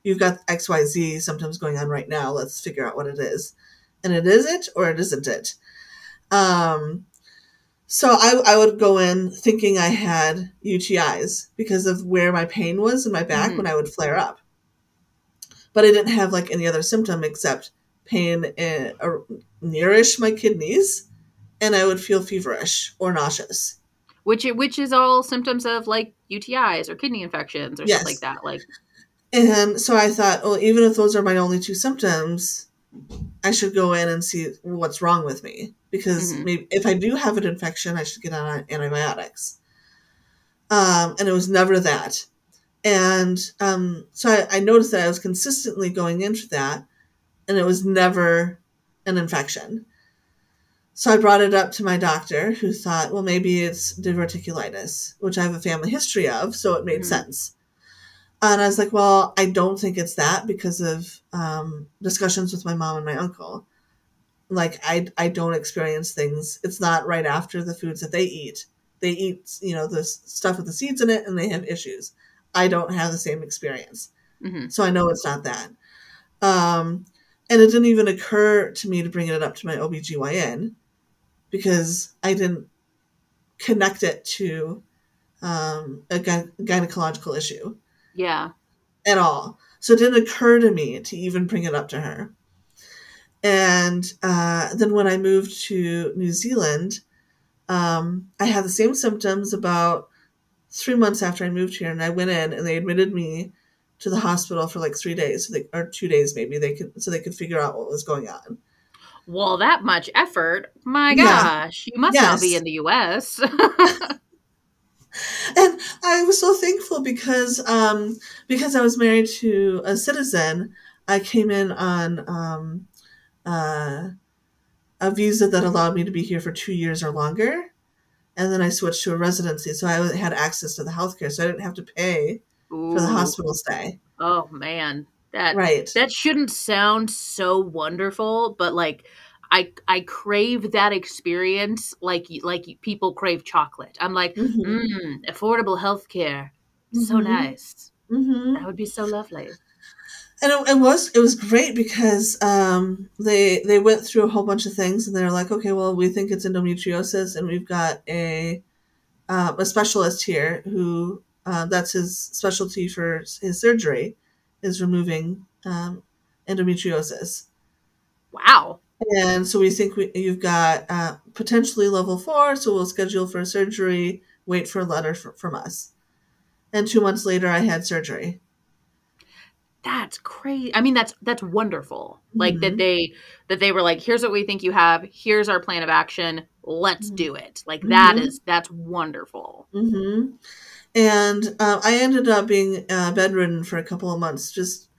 you've got XYZ symptoms going on right now. Let's figure out what it is. And it is it or it isn't it. So I would go in thinking I had UTIs because of where my pain was in my back when I would flare up. But I didn't have like any other symptom except pain nearish my kidneys, and I would feel feverish or nauseous. Which is all symptoms of like UTIs or kidney infections or stuff like that. Like, and so I thought, well, even if those are my only two symptoms, I should go in and see what's wrong with me, because maybe if I do have an infection, I should get on antibiotics. And it was never that. And so I noticed that I was consistently going into that, and it was never an infection. So I brought it up to my doctor, who thought, well, maybe it's diverticulitis, which I have a family history of, so it made sense. And I was like, well, I don't think it's that, because of discussions with my mom and my uncle. Like, I don't experience things. It's not right after the foods that they eat. They eat, the stuff with the seeds in it, and they have issues. I don't have the same experience. So I know it's not that. And it didn't even occur to me to bring it up to my OBGYN, because I didn't connect it to a gynecological issue. Yeah. At all. So it didn't occur to me to even bring it up to her. And then when I moved to New Zealand, I had the same symptoms about 3 months after I moved here, and I went in and they admitted me to the hospital for like 3 days, or 2 days maybe, they could figure out what was going on. Well, that much effort, my gosh, you must not be in the US. And I was so thankful because I was married to a citizen. I came in on a visa that allowed me to be here for 2 years or longer. And then I switched to a residency. So I had access to the healthcare. So I didn't have to pay for the hospital stay. Oh, man. That shouldn't sound so wonderful, but like, I crave that experience like people crave chocolate. I'm like, affordable healthcare. So nice. That would be so lovely. And it was great because they went through a whole bunch of things, and they're like, okay, well, we think it's endometriosis, and we've got a specialist here who that's his specialty for his surgery, is removing endometriosis. Wow. And so we think you've got potentially level 4, so we'll schedule for surgery, wait for a letter from us. And 2 months later, I had surgery. That's crazy. I mean, that's wonderful. Like that they were like, here's what we think you have. Here's our plan of action. Let's do it. Like that's wonderful. And I ended up being bedridden for a couple of months. Just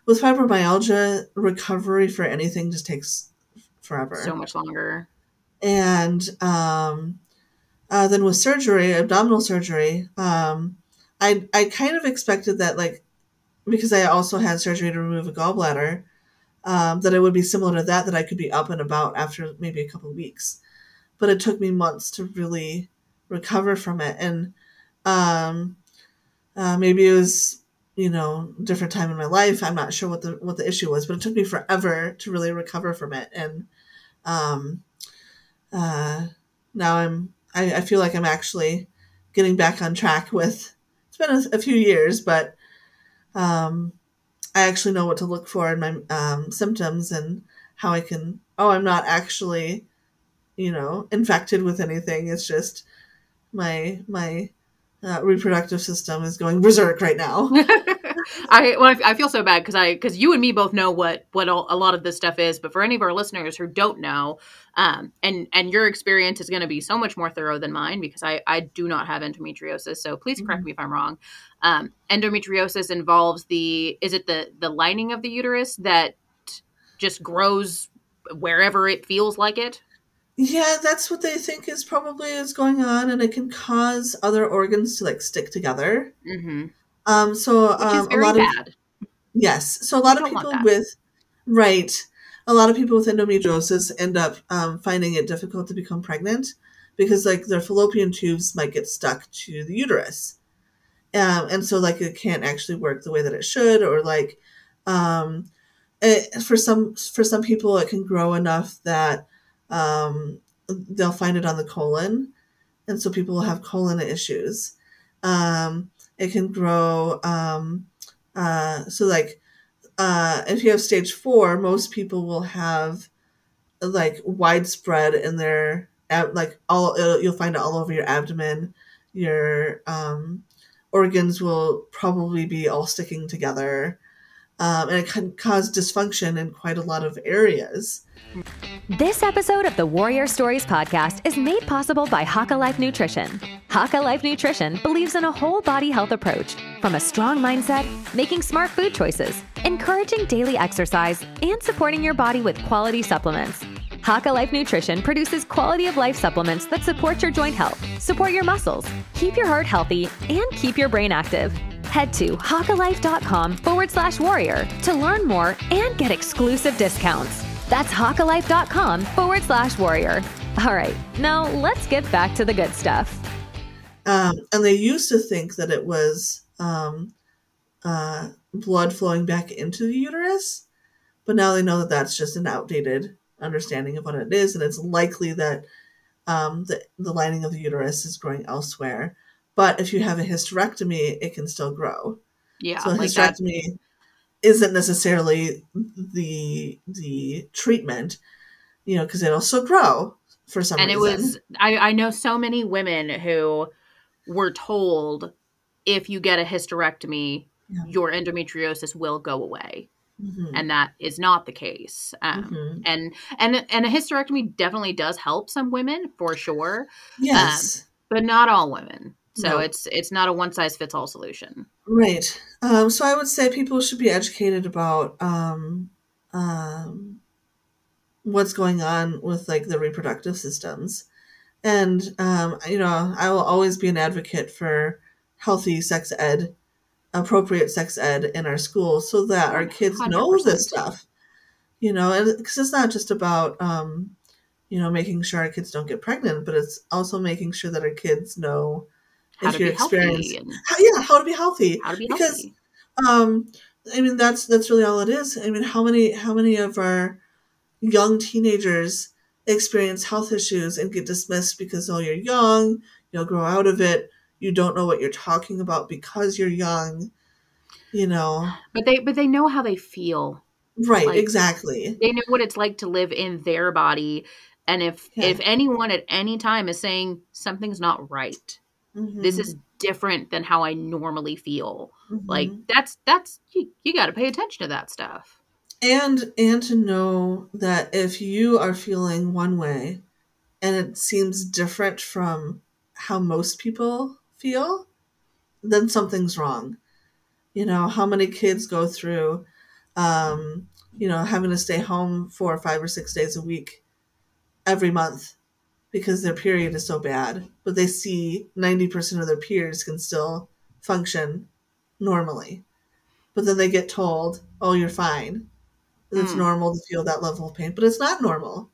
with fibromyalgia, recovery for anything just takes forever. So much longer. And then with surgery, abdominal surgery, I kind of expected that, like, because I also had surgery to remove a gallbladder, that it would be similar to that I could be up and about after maybe a couple of weeks. But it took me months to really recover from it. And maybe it was, different time in my life. I'm not sure what the issue was, but it took me forever to really recover from it. And now I feel like I'm actually getting back on track with, it's been a few years, but I actually know what to look for in my symptoms and how I can, I'm not actually, infected with anything. It's just my reproductive system is going berserk right now. I feel so bad because you and me both know what a lot of this stuff is, but for any of our listeners who don't know, and your experience is going to be so much more thorough than mine because I do not have endometriosis. So please correct me if I'm wrong. Endometriosis involves is it the lining of the uterus that just grows wherever it feels like it? Yeah, that's what they think is probably is going on, and it can cause other organs to like stick together. Which is very bad. Yes, so a lot of people with a lot of people with endometriosis end up finding it difficult to become pregnant because like their fallopian tubes might get stuck to the uterus, and so like it can't actually work the way that it should, or like for some people it can grow enough that they'll find it on the colon. And so people will have colon issues. It can grow. So like, if you have stage 4, most people will have like widespread in their, like you'll find it all over your abdomen. Your organs will probably be all sticking together. And it can cause dysfunction in quite a lot of areas. This episode of the Warrior Stories podcast is made possible by Haka Life Nutrition. Haka Life Nutrition believes in a whole body health approach, from a strong mindset, making smart food choices, encouraging daily exercise, and supporting your body with quality supplements. Haka Life Nutrition produces quality of life supplements that support your joint health, support your muscles, keep your heart healthy, and keep your brain active. Head to hakalife.com/warrior to learn more and get exclusive discounts. That's hakalife.com/warrior. All right, now let's get back to the good stuff. And they used to think that it was blood flowing back into the uterus, but now they know that that's just an outdated understanding of what it is, and it's likely that the lining of the uterus is growing elsewhere. But if you have a hysterectomy, it can still grow. Yeah, so a like hysterectomy isn't necessarily the treatment, because it'll still grow for some reason. And it was, I know so many women who were told, if you get a hysterectomy, your endometriosis will go away. Mm-hmm. And that is not the case. And a hysterectomy definitely does help some women, for sure. Yes. But not all women. So No. It's not a one-size-fits-all solution. Right. So I would say people should be educated about what's going on with like the reproductive systems. And, I will always be an advocate for healthy sex ed, appropriate sex ed in our schools so that our kids 100%. know this stuff, because it's not just about, making sure our kids don't get pregnant, but it's also making sure that our kids know how to be healthy. How to be healthy. Because, that's really all it is. I mean, how many of our young teenagers experience health issues and get dismissed because, oh, you're young, you'll grow out of it, you don't know what you're talking about because you're young, But they know how they feel. Right, like, exactly. They know what it's like to live in their body. And if anyone at any time is saying something's not right, this is different than how I normally feel. Like that's you got to pay attention to that stuff. And to know that if you are feeling one way and it seems different from how most people feel, then something's wrong. How many kids go through, having to stay home 4 or 5 or 6 days a week every month because their period is so bad, but they see 90% of their peers can still function normally. But then they get told, oh, you're fine. It's normal to feel that level of pain, but it's not normal.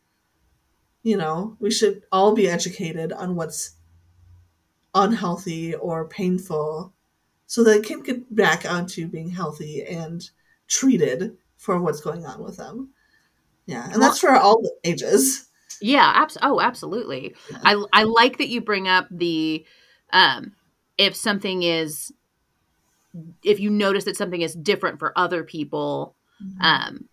We should all be educated on what's unhealthy or painful so that it can get back onto being healthy and treated for what's going on with them. Yeah, and that's for all the ages. Yeah, absolutely. Yeah. I like that you bring up the if you notice that something is different for other people.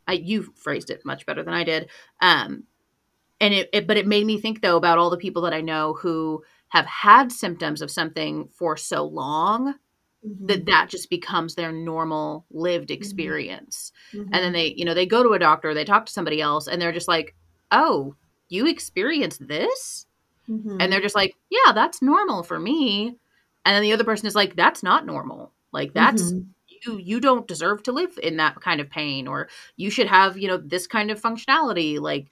You phrased it much better than I did. But it made me think though about all the people that I know who have had symptoms of something for so long that just becomes their normal lived experience. And then they go to a doctor, they talk to somebody else, and they're just like, oh, you experienced this? And they're just like, yeah, that's normal for me. And then the other person is like, that's not normal. Like that's, you don't deserve to live in that kind of pain, or you should have, this kind of functionality. Like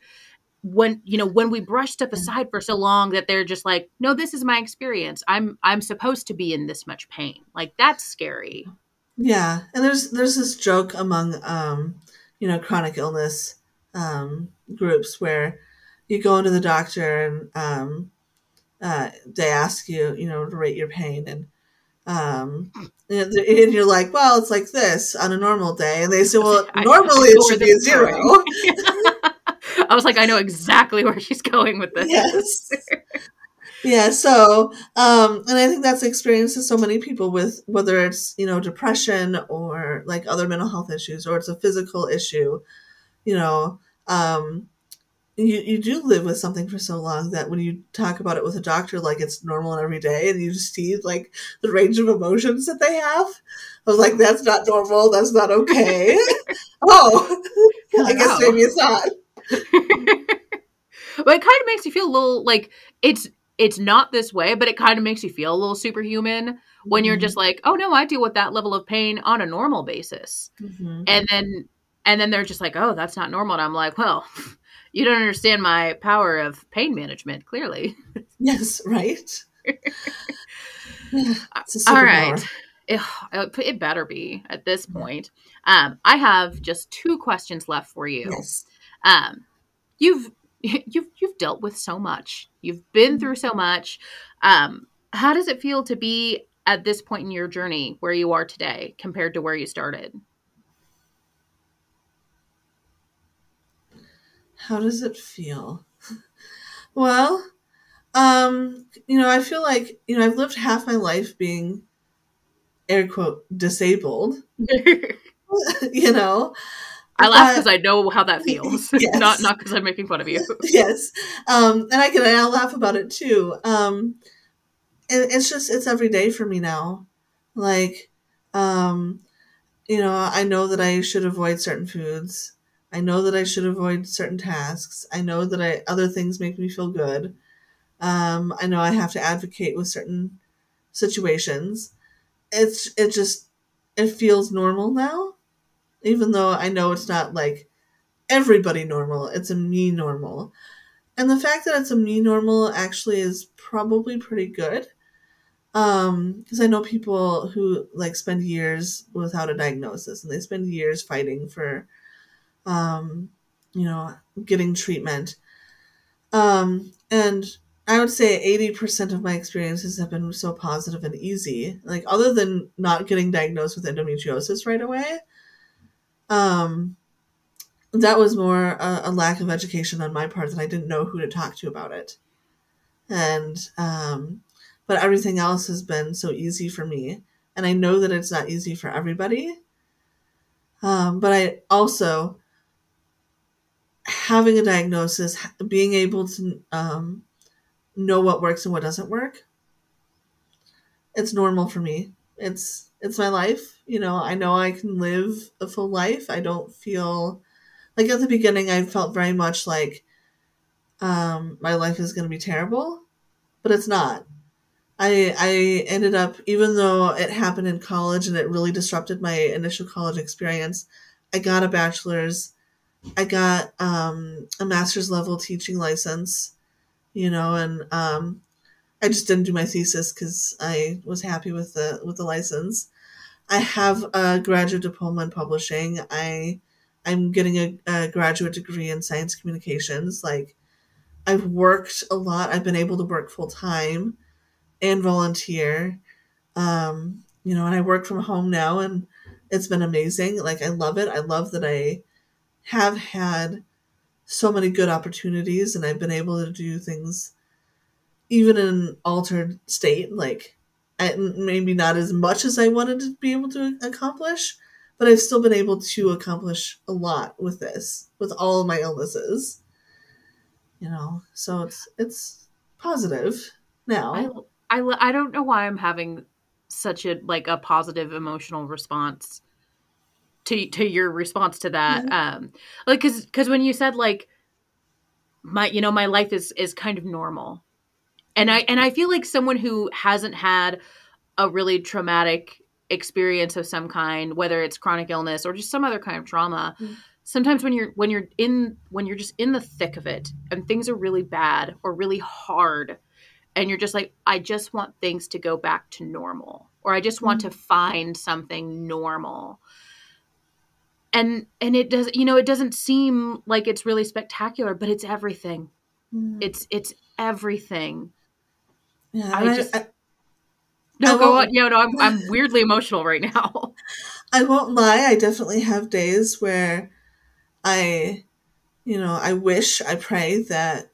when we brush stuff aside for so long that they're just like, no, this is my experience. I'm supposed to be in this much pain. Like that's scary. Yeah. And there's this joke among, chronic illness, groups where you go into the doctor and, they ask you, to rate your pain, and you're like, well, it's like this on a normal day. And they say, well, normally it should be a 0. I was like, I know exactly where she's going with this. Yes. Yeah. So, and I think that's the experience of so many people with, whether it's, depression or like other mental health issues, or it's a physical issue, you do live with something for so long that when you talk about it with a doctor, like it's normal and every day, and you just see like the range of emotions that they have. I was like, that's not normal. That's not okay. Oh, I guess maybe it's not. Well, it kind of makes you feel a little like it's not this way, but it kind of makes you feel a little superhuman when you're just like, oh no, I deal with that level of pain on a normal basis. Mm-hmm. And then they're just like, oh, that's not normal. And I'm like, well, you don't understand my power of pain management, clearly. Yes, right. All right. It better be at this point. I have just 2 questions left for you. Yes. You've dealt with so much. You've been through so much. How does it feel to be at this point in your journey where you are today compared to where you started? How does it feel? Well, I feel like, I've lived half my life being, air quote, disabled. I laugh because I know how that feels. Yes. Not because I'm making fun of you. Yes. And I'll laugh about it too. It's every day for me now. Like, I know that I should avoid certain foods. I know that I should avoid certain tasks. I know that other things make me feel good. I know I have to advocate with certain situations. It feels normal now, even though I know it's not like everybody normal. It's a me normal. And the fact that it's a me normal actually is probably pretty good. Because I know people who like spend years without a diagnosis, and they spend years fighting for, getting treatment. And I would say 80% of my experiences have been so positive and easy. Like, other than not getting diagnosed with endometriosis right away, that was more a lack of education on my part, that I didn't know who to talk to about it. And, but everything else has been so easy for me. And I know that it's not easy for everybody. But I also, having a diagnosis, being able to know what works and what doesn't work, it's normal for me. It's my life. I know I can live a full life. I don't feel like, at the beginning, I felt very much like my life is going to be terrible, but it's not. I ended up, even though it happened in college and it really disrupted my initial college experience, I got a bachelor's. I got a master's level teaching license, and I just didn't do my thesis because I was happy with the license. I have a graduate diploma in publishing. I'm getting a graduate degree in science communications. Like, I've worked a lot. I've been able to work full time and volunteer. And I work from home now, and it's been amazing. Like, I love it. I love that I have had so many good opportunities, and I've been able to do things even in an altered state, like maybe not as much as I wanted to be able to accomplish, but I've still been able to accomplish a lot with this, with all of my illnesses. So it's positive now. I don't know why I'm having such a positive emotional response to your response to that. Mm-hmm. Because when you said my life is kind of normal, and I feel like someone who hasn't had a really traumatic experience of some kind, whether it's chronic illness or just some other kind of trauma, mm-hmm. Sometimes when you're just in the thick of it and things are really bad or really hard, and you're just like, I just want things to go back to normal, or I just want mm-hmm. to find something normal. And it does, it doesn't seem like it's really spectacular, but it's everything. Mm. It's everything. Yeah, go on. I'm weirdly emotional right now. I won't lie. I definitely have days where I I pray that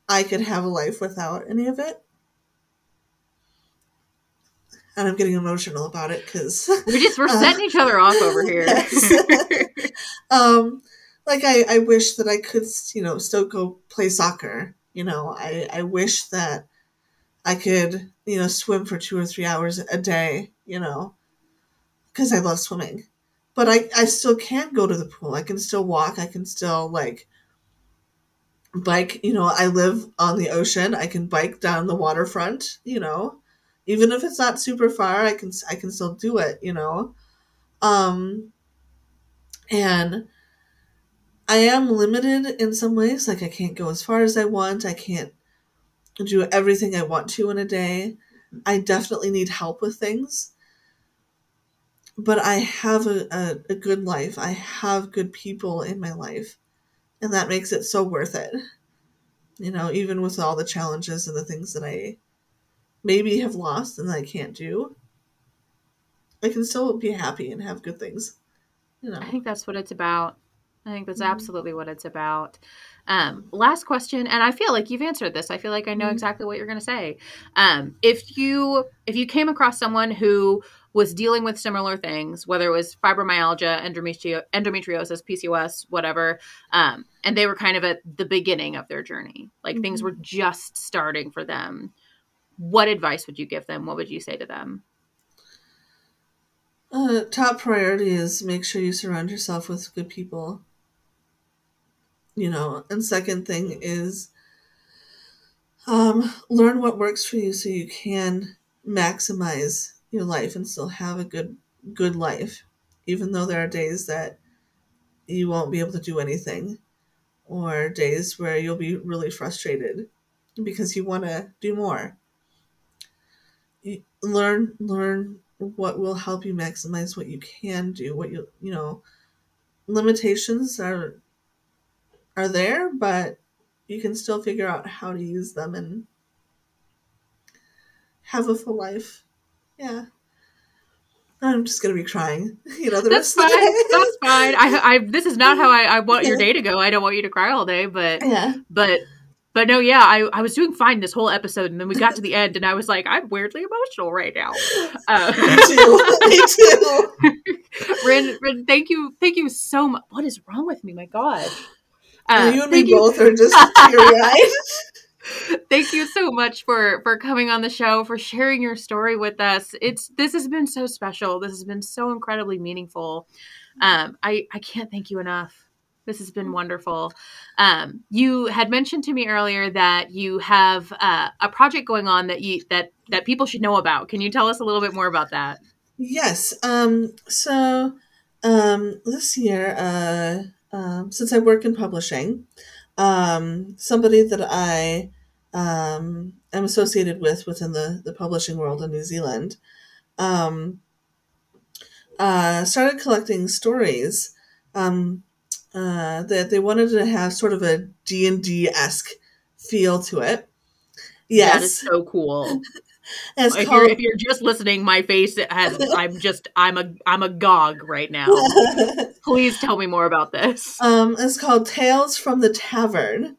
I could have a life without any of it. And I'm getting emotional about it because we're setting each other off over here. Yes. I wish that I could, still go play soccer. I wish that I could, swim for 2 or 3 hours a day, because I love swimming. But I still can go to the pool. I can still walk. I can still bike. I live on the ocean. I can bike down the waterfront, even if it's not super far, I can still do it, and I am limited in some ways. I can't go as far as I want. I can't do everything I want to in a day. I definitely need help with things. But I have a good life. I have good people in my life. And that makes it so worth it. Even with all the challenges and the things that I maybe have lost and that I can't do, I can still be happy and have good things. I think that's what it's about. I think that's absolutely what it's about. Last question, and I feel like you've answered this. I feel like I know exactly what you're going to say. If you came across someone who was dealing with similar things, whether it was fibromyalgia, endometriosis, PCOS, whatever, and they were kind of at the beginning of their journey, things were just starting for them, what advice would you give them? What would you say to them? Top priority is make sure you surround yourself with good people. And second thing is learn what works for you so you can maximize your life and still have a good life, even though there are days that you won't be able to do anything, or days where you'll be really frustrated because you want to do more. Learn what will help you maximize what you can do, what limitations are there, but you can still figure out how to use them and have a full life. Yeah. I'm just going to be crying, the rest of the day. That's fine. I this is not how I want your day to go. I don't want you to cry all day, but no, yeah, I was doing fine this whole episode, and then we got to the end, and I was like, I'm weirdly emotional right now. Me too. Ryn, thank you so much. What is wrong with me? My God. You and me both are just teary-eyed. Thank you so much for coming on the show, for sharing your story with us. This has been so special. This has been so incredibly meaningful. I can't thank you enough. This has been wonderful. You had mentioned to me earlier that you have a project going on that people should know about. Can you tell us a little bit more about that? Yes. So this year, since I work in publishing, somebody that I am associated within the publishing world in New Zealand started collecting stories that they wanted to have sort of a D&D-esque feel to it. Yes. That is so cool. If you're just listening, my face I'm agog right now. Please tell me more about this. It's called Tales from the Tavern.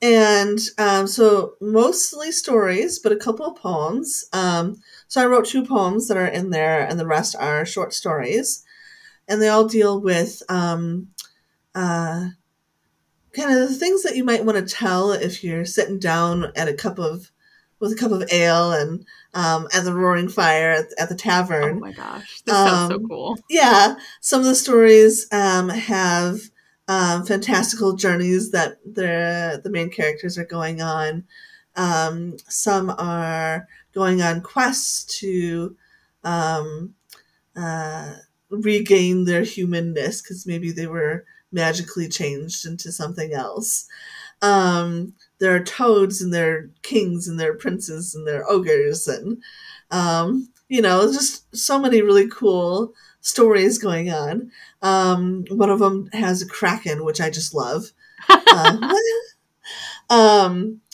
And so mostly stories, but a couple of poems. So I wrote 2 poems that are in there, and the rest are short stories. And they all deal with kind of the things that you might want to tell if you're sitting down with a cup of ale and at the roaring fire at the tavern. Oh my gosh, this sounds so cool. Yeah, some of the stories have fantastical journeys that the main characters are going on. Some are going on quests to regain their humanness because maybe they were magically changed into something else. There are toads and there are kings and there are princes and there are ogres and just so many really cool stories going on. One of them has a kraken, which I just love.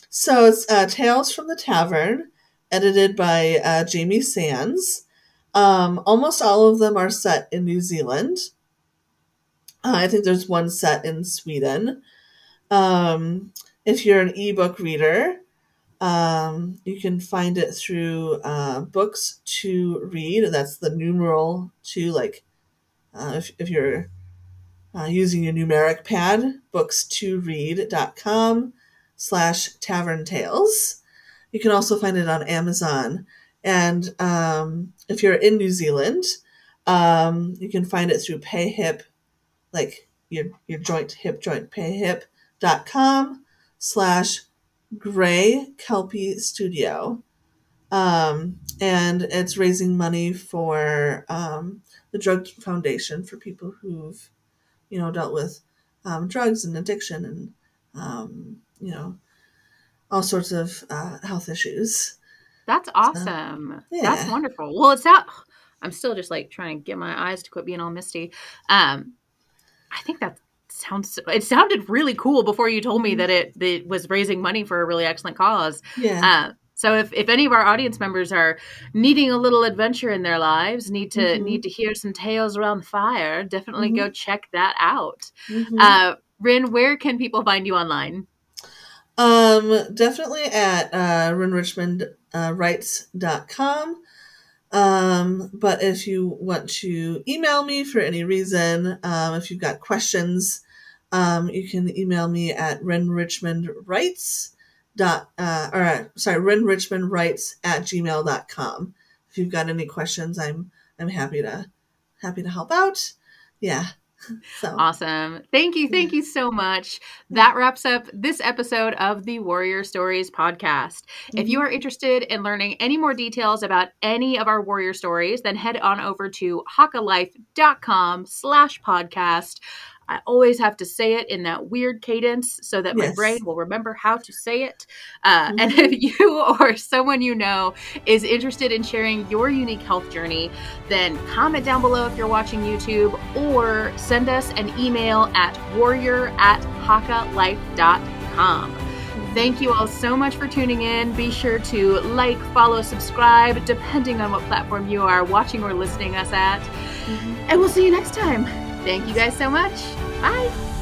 So it's Tales from the Tavern, edited by Jamie Sands. Almost all of them are set in New Zealand. I think there's one set in Sweden. If you're an ebook reader, you can find it through Books to Read. That's the numeral 2, like if you're using your numeric pad, books2read.com/Tavern Tales. You can also find it on Amazon. And if you're in New Zealand, you can find it through PayHip, like your hip joint, payhip.com/Grey Kelpie Studio. And it's raising money for the Drug Foundation for people who've, dealt with drugs and addiction and, all sorts of health issues. That's awesome. So, yeah. That's wonderful. Well, I'm still just like trying to get my eyes to quit being all misty. I think it sounded really cool before you told me that it was raising money for a really excellent cause. Yeah. So if any of our audience members are needing a little adventure in their lives, need to hear some tales around the fire, definitely go check that out. Ryn, where can people find you online? Definitely at rynrichmondwrites.com. But if you want to email me for any reason, if you've got questions, you can email me at rynrichmondwrites@gmail.com. If you've got any questions, I'm happy to help out. Yeah. So. Awesome. Thank you so much. That wraps up this episode of the Warrior Stories podcast. If you are interested in learning any more details about any of our warrior stories, then head on over to hakalife.com/podcast. I always have to say it in that weird cadence so that my brain will remember how to say it. And if you or someone you know is interested in sharing your unique health journey, then comment down below if you're watching YouTube, or send us an email at warrior@hakalife.com. Thank you all so much for tuning in. Be sure to like, follow, subscribe, depending on what platform you are watching or listening us at. And we'll see you next time. Thank you guys so much. Bye.